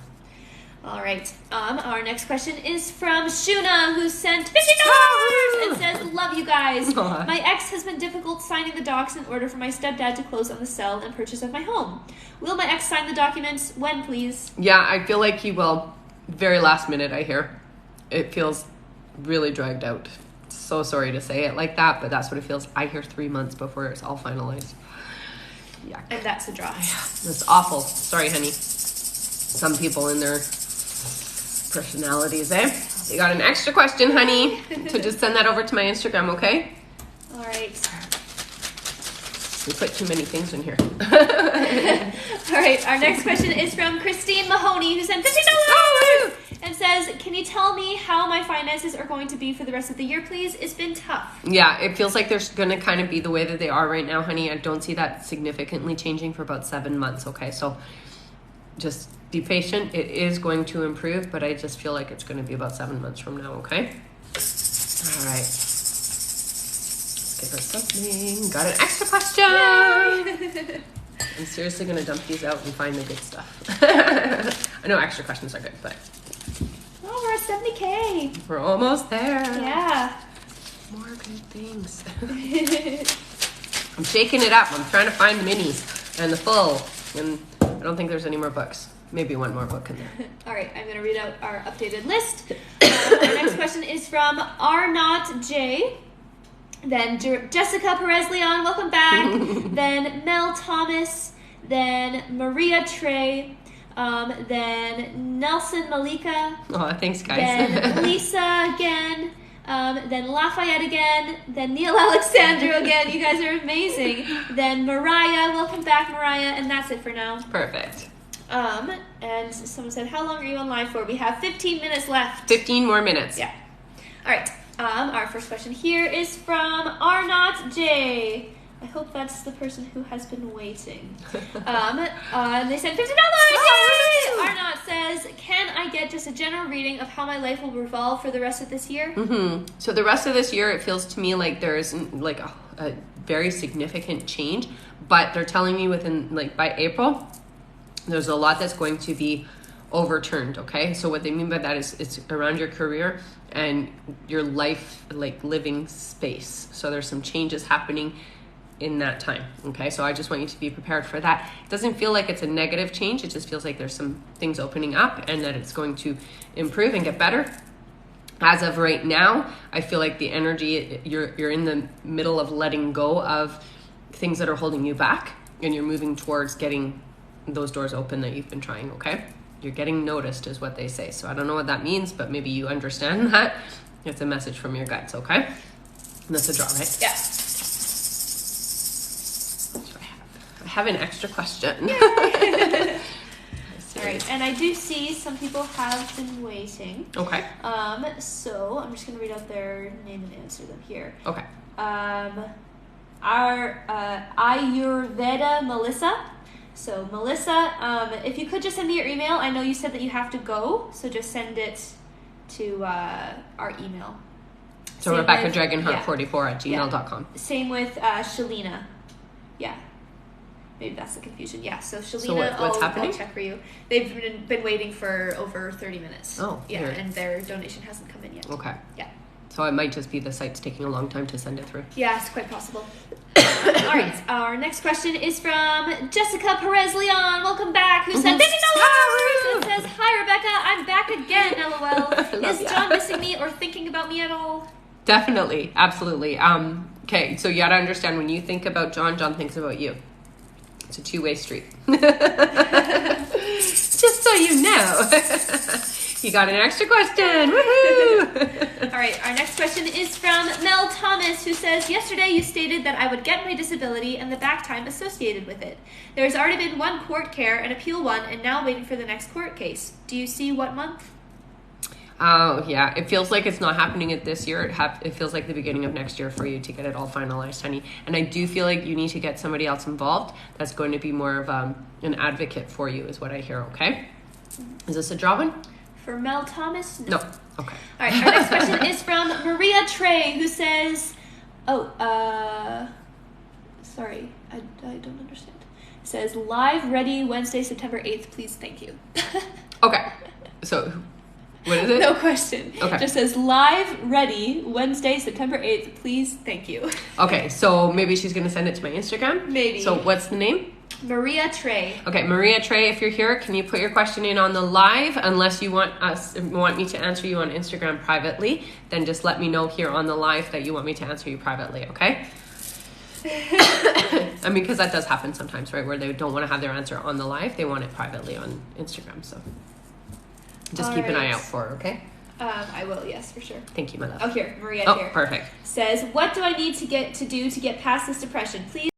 All right. Our next question is from Shuna, who sent $50 and says, "Love you guys. Aww. My ex has been difficult signing the docs in order for my stepdad to close on the sale and purchase of my home. Will my ex sign the documents? When, please?" Yeah, I feel like he will. Very last minute, I hear. It feels really dragged out. So sorry to say it like that, but that's what it feels. I hear 3 months before it's all finalized. Yeah. And that's a draw. That's awful. Sorry, honey. Some people in their personalities, eh? You got an extra question, honey. So just send that over to my Instagram, okay? All right. We put too many things in here. All right. Our next question is from Christine Mahoney, who sent $50 and says, "Can you tell me how my finances are going to be for the rest of the year, please? It's been tough." Yeah, it feels like they're going to kind of be the way that they are right now, honey. I don't see that significantly changing for about 7 months, okay? So just be patient. It is going to improve, but I just feel like it's going to be about 7 months from now, okay? All right. Let's give her something. Got an extra question. I'm seriously going to dump these out and find the good stuff. I know extra questions are good, but... Oh, we're at 70K. We're almost there. Yeah. More good things. I'm shaking it up. I'm trying to find the minis and the full. And I don't think there's any more books. maybe one more book in there. All right, I'm going to read out our updated list. Our next question is from R. J. Then Jessica Perez Leon, welcome back. Then Mel Thomas. Then Maria Trey. Then Nelson Malika. Oh, thanks, guys. Then Lisa again. Then Lafayette again. Then Neil Alexandru again. You guys are amazing. Then Mariah, welcome back, Mariah. And that's it for now. Perfect. And someone said, how long are you on live for? We have 15 minutes left. 15 more minutes. Yeah. All right. Our first question here is from R. J. I hope that's the person who has been waiting. They said $50. Yay! Arnott says, can I get just a general reading of how my life will revolve for the rest of this year? So the rest of this year, it feels to me like there's like a very significant change, but they're telling me within like by April, there's a lot that's going to be overturned. Okay, so what they mean by that is it's around your career and your life, like living space. So there's some changes happening in that time. Okay, so I just want you to be prepared for that. It doesn't feel like it's a negative change. It just feels like there's some things opening up and that it's going to improve and get better. As of right now, I feel like the energy, you're in the middle of letting go of things that are holding you back, and you're moving towards getting those doors open that you've been trying. Okay, you're getting noticed is what they say. So I don't know what that means, but maybe you understand that. It's a message from your guides. Okay, and that's a draw, right? Yeah. I have an extra question. All right, and I do see some people have been waiting. Okay. So I'm just gonna read out their name and answer them here. Okay. Our Ayurveda Melissa. So Melissa, if you could just send me your email. I know you said that you have to go, so just send it to our email. So Rebecca Dragonheart 44 at gmail.com. Same with Shalina. Yeah. Maybe that's the confusion. Yeah, so Shalina, so what's happening? I'll check for you. They've been waiting for over 30 minutes. Oh, yeah, weird. And their donation hasn't come in yet. Okay. Yeah. So it might just be the site's taking a long time to send it through. Yeah, it's quite possible. All right, our next question is from Jessica Perez Leon. Welcome back. Who said $50? It says, hi, Rebecca. I'm back again, LOL. Is John missing me or thinking about me at all? Definitely. Absolutely. Okay, so you got to understand when you think about John, John thinks about you. It's a two-way street. Just so you know. You got an extra question. Woohoo! All right, our next question is from Mel Thomas, who says, yesterday you stated that I would get my disability and the back time associated with it. There has already been one court care, an appeal one, and now waiting for the next court case. Do you see what month? Oh, yeah. It feels like it's not happening at this year. It feels like the beginning of next year for you to get it all finalized, honey. And I do feel like you need to get somebody else involved that's going to be more of an advocate for you is what I hear, okay? Is this a draw one? For Mel Thomas? No. Okay. All right, our next question is from Maria Trey, who says, sorry, I don't understand. It says, live ready Wednesday, September 8th, please, thank you. Okay. So... what is it? No question. Okay. Just says live ready Wednesday, September 8th. Please, thank you. Okay, so maybe she's going to send it to my Instagram? Maybe. So what's the name? Maria Trey. Okay, Maria Trey, if you're here, can you put your question in on the live? Unless you want me to answer you on Instagram privately, then just let me know here on the live that you want me to answer you privately, okay? I mean, because that does happen sometimes, right? Where they don't want to have their answer on the live. They want it privately on Instagram, so... just keep an eye out for her, okay? I will, yes, for sure. Thank you, my love. Oh, here, Maria here. Oh, perfect. Says, what do I need to do to get past this depression? Please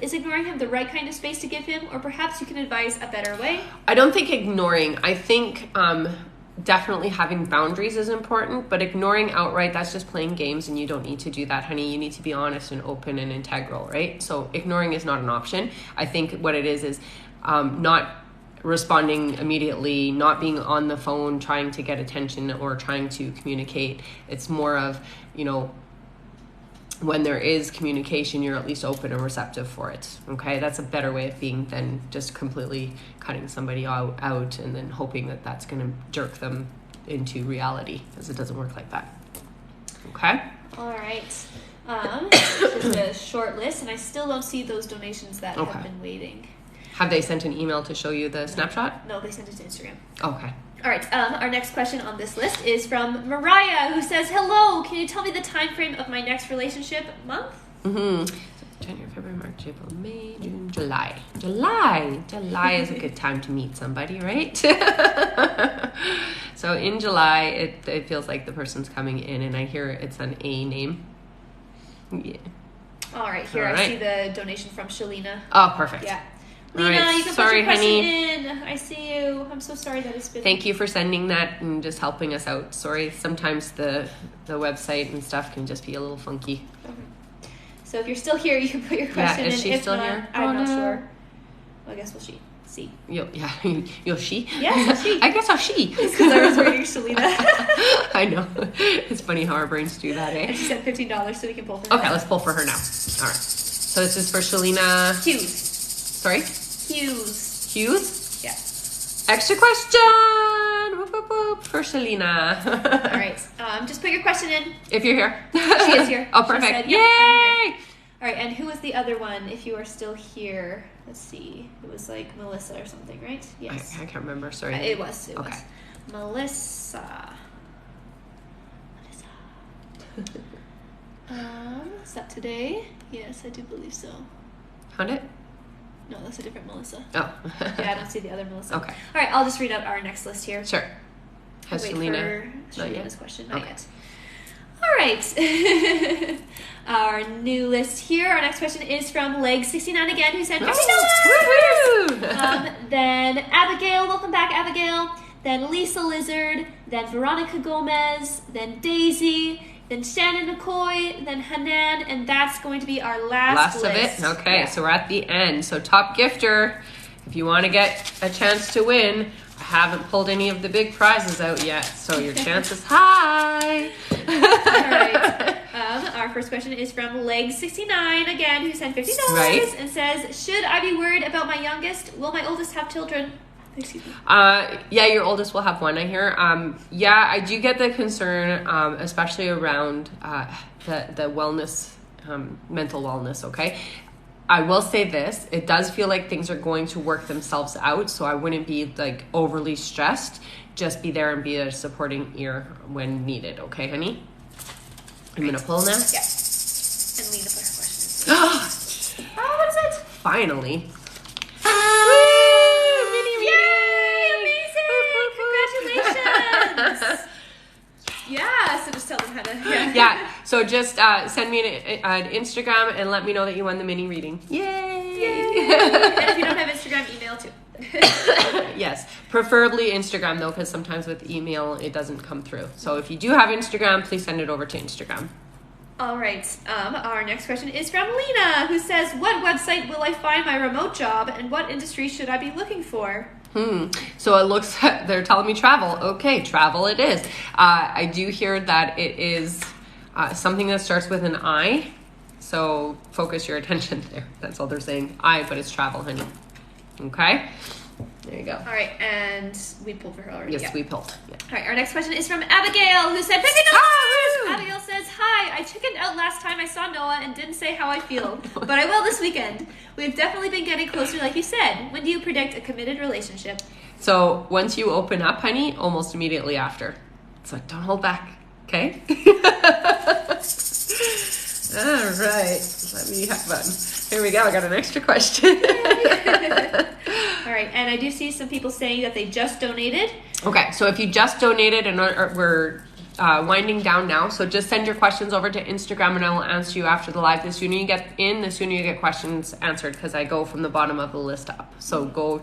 Is ignoring him the right kind of space to give him, or perhaps you can advise a better way? I don't think ignoring. I think definitely having boundaries is important, but ignoring outright, that's just playing games, and you don't need to do that, honey. You need to be honest and open and integral, right? So ignoring is not an option. I think what it is not responding immediately, not being on the phone trying to get attention or trying to communicate. It's more of, when there is communication, you're at least open and receptive for it. Okay, that's a better way of being than just completely cutting somebody out and then hoping that that's going to jerk them into reality, because it doesn't work like that. Okay. All right. This is a short list, and I still don't see those donations that have been waiting. Have they sent an email to show you the snapshot? No, they sent it to Instagram. Okay. All right, our next question on this list is from Mariah, who says, hello, can you tell me the time frame of my next relationship month? January, February, March, April, May, June, July. July is a good time to meet somebody, right? So in July, it feels like the person's coming in, and I hear it's an A name. Yeah. All right, here I see the donation from Shalina. Oh, perfect. Yeah. Lena, you can put your question in. I see you. I'm so sorry that it's been... Thank you for sending that and just helping us out. Sorry, sometimes the website and stuff can just be a little funky. So if you're still here, you can put your question in. Is she if still not, here? I'm not sure. Well, I guess we'll see. You'll she? Yes, she. I guess I'll she. It's because I was reading Shalina. I know. It's funny how our brains do that, eh? And she said $15 so we can pull for her. Okay, let's pull for her now. All right. So this is for Shalina. Hughes. Sorry? Hughes? Yeah. Extra question! Whoop, whoop, whoop, for Shalina. All right. Just put your question in. If you're here. She is here. Oh, perfect. Said, yay! All right, and who was the other one, if you are still here? Let's see. It was like Melissa or something, right? Yes. I can't remember. Sorry. It was. Okay. Melissa. Is that today? Yes, I do believe so. Found it? No, that's a different Melissa. Oh. Yeah, I don't see the other Melissa. Okay. All right, I'll just read out our next list here. Sure. Has Shalina? Not yet. Question. Not Okay. yet. All right. Our new list here. Our next question is from Leg69 again, who said $50. Woohoo! Then Abigail. Welcome back, Abigail. Then Lisa Lizard. Then Veronica Gomez. Then Daisy. Then Shannon McCoy. Then Hanan. And that's going to be our last list. Of it? Okay, Yeah. so we're at the end. So top gifter, if you want to get a chance to win, I haven't pulled any of the big prizes out yet, so your chance is high. All right. Our first question is from Leg69 again, who sent $50 and says, should I be worried about my youngest? Will my oldest have children? Excuse me. Yeah, your oldest will have one, I hear. Yeah, I do get the concern, especially around the wellness, mental wellness, okay? I will say this, it does feel like things are going to work themselves out, so I wouldn't be like overly stressed. Just be there and be a supporting ear when needed, okay, honey? I'm gonna pull now. Yeah. And Lena put her question in. Oh, what is it? finally. Yay! Amazing! Congratulations! Yeah, so just tell them how to... Yeah, so just send me an Instagram and let me know that you won the mini reading. Yay! And if you don't have Instagram, email too. Yes, preferably Instagram though, because sometimes with email it doesn't come through. So if you do have Instagram, please send it over to Instagram. All right. Our next question is from Lena, who says, what website will I find my remote job, and what industry should I be looking for? So it looks, they're telling me travel. Okay, travel it is. I do hear that it is something that starts with an I. So focus your attention there. That's all they're saying. I, but it's travel, honey. Okay? There you go. All right, and we pulled for her already. Yes, we pulled. Yeah. All right, our next question is from Abigail, who said $50. Abigail says, hi, I chickened out last time I saw Noah and didn't say how I feel, but I will this weekend. We've definitely been getting closer like you said. When do you predict a committed relationship? So once you open up, honey, almost immediately after. So don't hold back, okay? All right, let me have fun. Here we go, I got an extra question. All right, and I do see some people saying that they just donated. Okay, so if you just donated and we're winding down now. So just send your questions over to Instagram and I will answer you after the live. The sooner you get in, the sooner you get questions answered, because I go from the bottom of the list up. So go,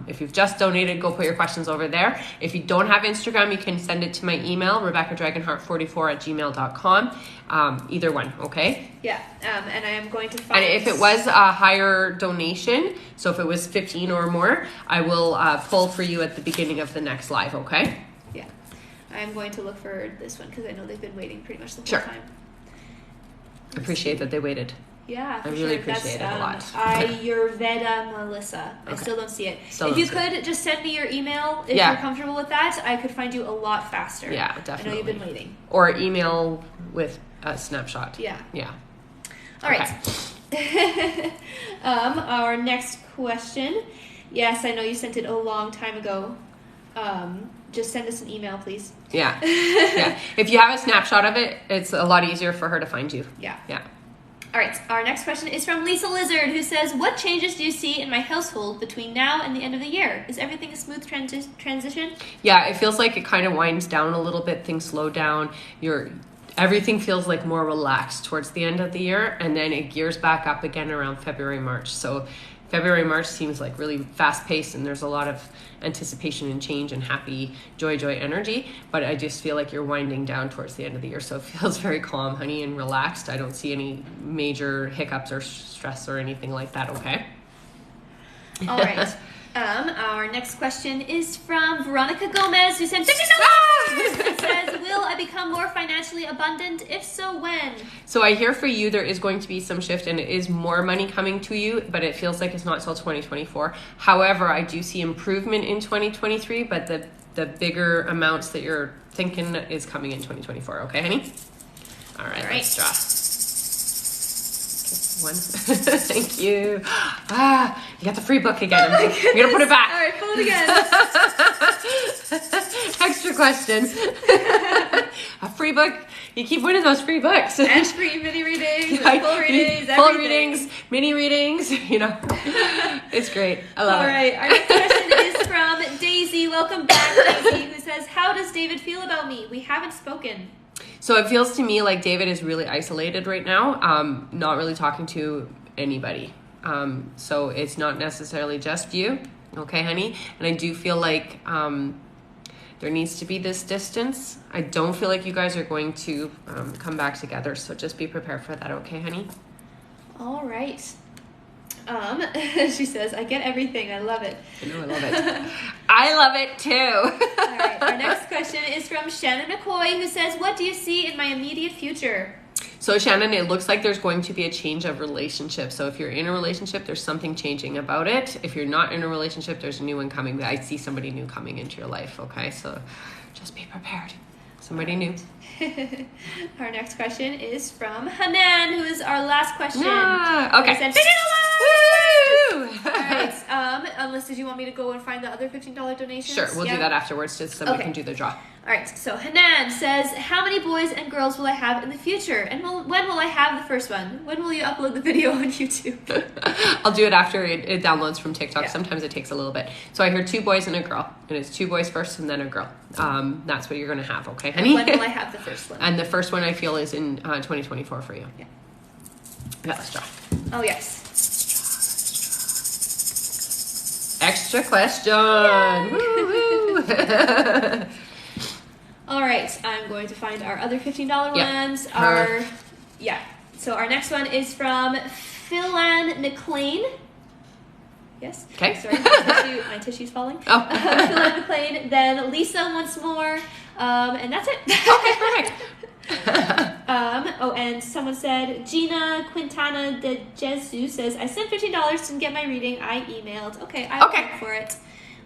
if you've just donated, go put your questions over there. If you don't have Instagram, you can send it to my email, RebeccaDragonheart44@gmail.com. Either one, okay? Yeah, and I am going to find... And if it was a higher donation, so if it was 15 or more, I will pull for you at the beginning of the next live, okay? Yeah. I'm going to look for this one because I know they've been waiting pretty much the whole Sure. time. Appreciate that they waited. Yeah, I really appreciate it a lot. Ayurveda Melissa. I still don't see it. If you could just send me your email if you're comfortable with that, I could find you a lot faster. Yeah, definitely. I know you've been waiting. Or email with a snapshot. Yeah. Yeah. All right. Our next question. Yes, I know you sent it a long time ago. Just send us an email, please. Yeah. Yeah. If you have a snapshot of it, it's a lot easier for her to find you. Yeah. Yeah. All right. Our next question is from Lisa Lizard, who says, "What changes do you see in my household between now and the end of the year? Is everything a smooth transition?" Yeah, it feels like it kind of winds down a little bit. Things slow down. Everything feels like more relaxed towards the end of the year, and then it gears back up again around February, March. So February, March seems like really fast paced, and there's a lot of anticipation and change and happy joy energy, but I just feel like you're winding down towards the end of the year, so it feels very calm, honey, and relaxed. I don't see any major hiccups or stress or anything like that. Okay. All right. Our next question is from Veronica Gomez, who sent $50 and says, "Will I become more financially abundant? If so, when?" So I hear for you there is going to be some shift, and it is more money coming to you, but it feels like it's not till 2024. However, I do see improvement in 2023, but the bigger amounts that you're thinking is coming in 2024. Okay, honey? All right. Let's draw. One. Thank you. You got the free book again. I'm gonna put it back. All right, pull it again. Extra question. A free book. You keep winning those free books. And free mini readings, full readings, full readings, mini readings. You know, it's great. I love it. All right. Our next question is from Daisy. Welcome back, Daisy, who says, "How does David feel about me? We haven't spoken." So it feels to me like David is really isolated right now, not really talking to anybody. So it's not necessarily just you, okay, honey? And I do feel like there needs to be this distance. I don't feel like you guys are going to come back together, so just be prepared for that, okay, honey? All right. She says, "I get everything. I love it." I know, I love it. I love it too. All right. Our next question is from Shannon McCoy, who says, "What do you see in my immediate future?" So Shannon, it looks like there's going to be a change of relationship. So if you're in a relationship, there's something changing about it. If you're not in a relationship, there's a new one coming. I see somebody new coming into your life, okay? So just be prepared. Somebody new. Our next question is from Hanan, who is our last question. Okay. Said, Woo! All right. Unless, did you want me to go and find the other $15 donations? Sure, we'll do that afterwards just so we can do the draw. All right. So Hanan says, "How many boys and girls will I have in the future? And when will I have the first one? When will you upload the video on YouTube?" I'll do it after it downloads from TikTok. Yeah. Sometimes it takes a little bit. So I hear 2 boys and a girl. And it's 2 boys first and then a girl. That's what you're going to have, okay, honey? And when will I have the first one? And the first one I feel is in 2024 for you. Yeah. Yeah, let's draw. Oh, yes. Extra question. Woo-hoo. All right, I'm going to find our other $15 ones. So our next one is from Philan McLean. Yes. Okay. Sorry, my tissue's falling. Oh. Philan McLean. Then Lisa once more, and that's it. Okay, perfect. And someone said, Gina Quintana de Jesus says, "I sent $15, didn't get my reading. I emailed." Okay, I'll look for it.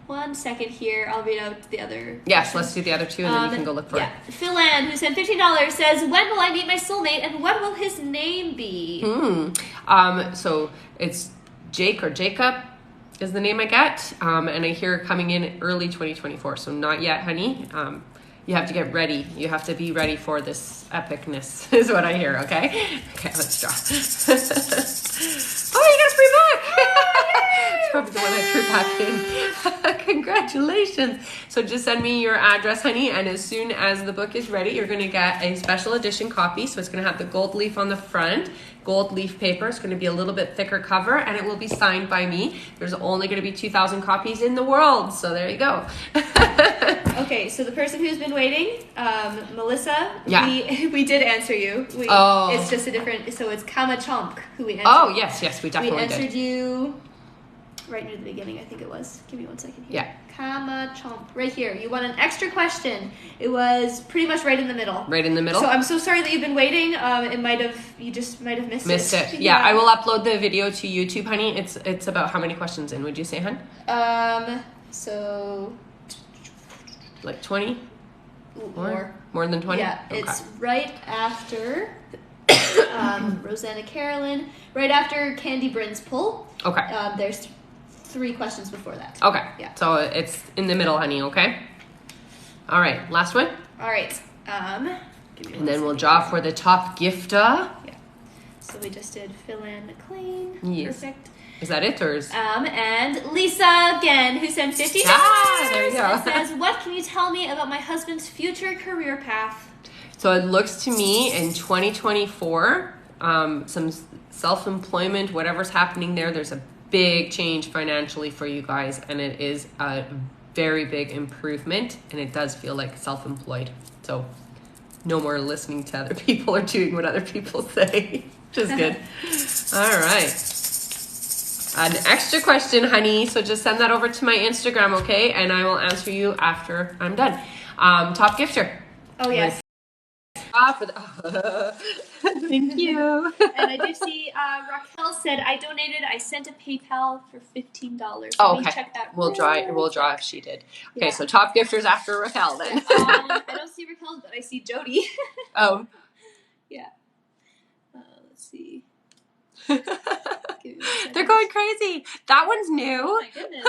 1 second here. I'll read out the other. Yes, let's do the other 2 and then you can go look for it. Philan, who sent $15, says, "When will I meet my soulmate and what will his name be?" So it's Jake or Jacob is the name I get. And I hear coming in early 2024. So not yet, honey. You have to get ready. You have to be ready for this epicness is what I hear, okay? Okay, let's draw. Oh, you got a free book! probably the one I threw back in. Congratulations. So just send me your address, honey, and as soon as the book is ready, you're going to get a special edition copy. So it's going to have the gold leaf on the front, gold leaf paper. It's going to be a little bit thicker cover, and it will be signed by me. There's only going to be 2,000 copies in the world, so there you go. Okay, so the person who's been waiting, Melissa, yeah. we did answer you. It's just a different, so it's Kama Chomp who we answered. Oh, yes, we definitely did. We answered you right near the beginning, I think it was. Give me 1 second here. Yeah. Kama Chomp, right here. You want an extra question. It was pretty much right in the middle. Right in the middle? So I'm so sorry that you've been waiting. You just might have missed it. Missed it. Yeah, I will upload the video to YouTube, honey. It's about how many questions in, would you say, hun? So... Like 20? More than 20? Yeah, okay. It's right after Rosanna Carolyn, right after Candy Bryn's pull. Okay. There's 3 questions before that. Okay. Yeah. So it's in the middle, honey, okay? All right, last one. All right. And then we'll draw for the top gifter. Yeah. So we just did fill in McLean. Yes. Perfect. Is that it, or is... And Lisa again, who sent $50. There you go. It says, what can you tell me about my husband's future career path? So it looks to me in 2024, some self-employment, whatever's happening there, there's a big change financially for you guys, and it is a very big improvement, and it does feel like self-employed. So no more listening to other people or doing what other people say, which is good. All right. An extra question, honey. So just send that over to my Instagram, okay? And I will answer you after I'm done. Top gifter. Oh, yes. Thank you. And I did see Raquel said, I sent a PayPal for $15. Oh, okay. Check that. We'll draw if she did. Okay, so top gifters after Raquel then. I don't see Raquel, but I see Jody. Oh. Yeah. Let's see. They're going crazy. That one's new. Oh my goodness.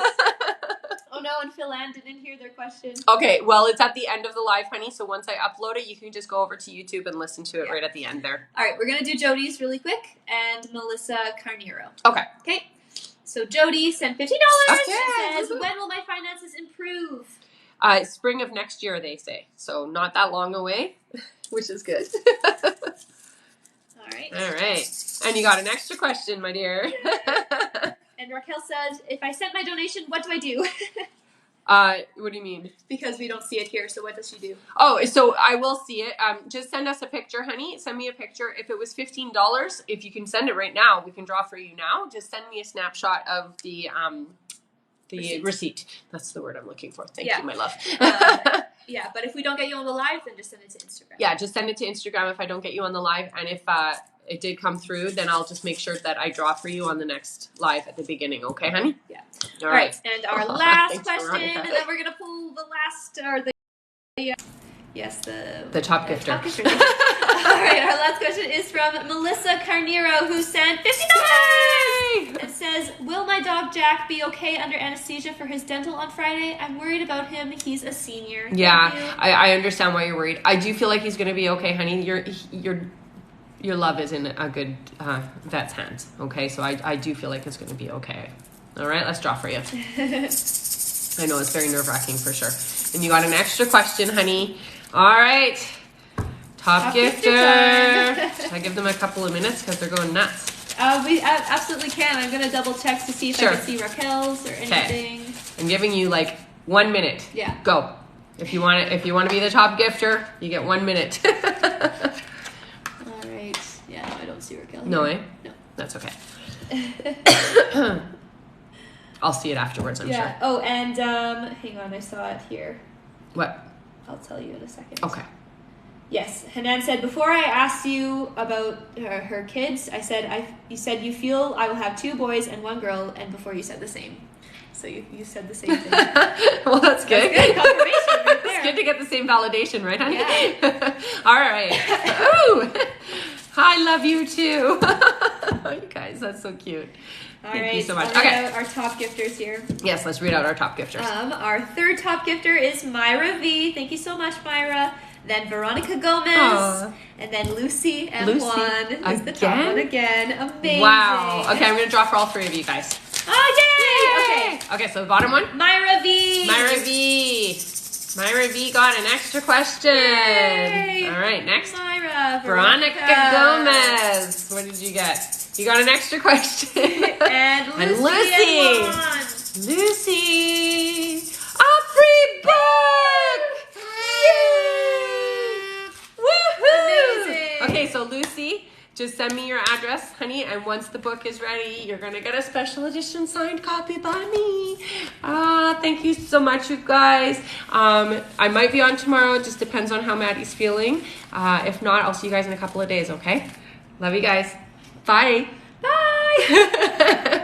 Oh no, and Phil Ann didn't hear their question. Okay, well, it's at the end of the live, honey, so once I upload it, you can just go over to YouTube and listen to it right at the end there. All right, we're going to do Jody's really quick and Melissa Carnero. Okay. So Jody sent $50. Okay. It says, when will my finances improve? Spring of next year, they say. So not that long away, which is good. All right. And you got an extra question, my dear. And Raquel says, if I sent my donation, what do I do? What do you mean? Because we don't see it here, so what does she do? Oh, so I will see it. Just send us a picture, honey. Send me a picture. If it was $15, if you can send it right now, we can draw for you now. Just send me a snapshot of the receipt. That's the word I'm looking for. Thank you, my love. Yeah, but if we don't get you on the live, then just send it to Instagram. Yeah, just send it to Instagram if I don't get you on the live. And if it did come through, then I'll just make sure that I draw for you on the next live at the beginning. Okay, honey? Yeah. All right. And our last Thanks, question, Veronica. and then we're going to pull the last, the top gifter. Top gifter. All right, our last question is from Melissa Carnero, who sent $50. It says, will my dog Jack be okay under anesthesia for his dental on Friday? I'm worried about him. He's a senior. Yeah, I understand why you're worried. I do feel like he's going to be okay, honey. Your love is in a good vet's hands, okay? So I do feel like it's going to be okay. All right, let's draw for you. I know, it's very nerve-wracking for sure. And you got an extra question, honey. All right. Top gifter. Should I give them a couple of minutes because they're going nuts? We absolutely can. I'm going to double check to see if I can see Raquel's or anything. Okay. I'm giving you like 1 minute. Yeah. Go. If you want to be the top gifter, you get 1 minute. All right. Yeah, no, I don't see Raquel. No, eh? No. That's okay. I'll see it afterwards, I'm sure. Oh, and hang on, I saw it here. What? I'll tell you in a second. Okay. Yes, Hanan said, before I asked you about her kids, you said you feel I will have 2 boys and 1 girl, and before you said the same. So you said the same thing. Well, that's good. That's good confirmation right there. It's good to get the same validation, right, honey? Yeah. All right. Ooh. I love you too. You guys, that's so cute. Thank you so much. Okay. Our top gifters here. Yes, let's read out our top gifters. Our third top gifter is Myra V. Thank you so much, Myra. Then Veronica Gomez. Aww. And then Lucy M. Juan is the top one again. Amazing. Wow. Okay, I'm going to draw for all 3 of you guys. Oh, yay! Yay! Okay, so the bottom one. Myra V. Myra V got an extra question. Yay. All right, next. Myra. Veronica Gomez. What did you get? You got an extra question. And Lucy. Lucy. A free book! Yay! Woohoo! Amazing. Okay, so Lucy, just send me your address, honey, and once the book is ready, you're gonna get a special edition signed copy by me. Thank you so much, you guys. I might be on tomorrow. It just depends on how Maddie's feeling. If not, I'll see you guys in a couple of days, okay? Love you guys. Bye. Bye.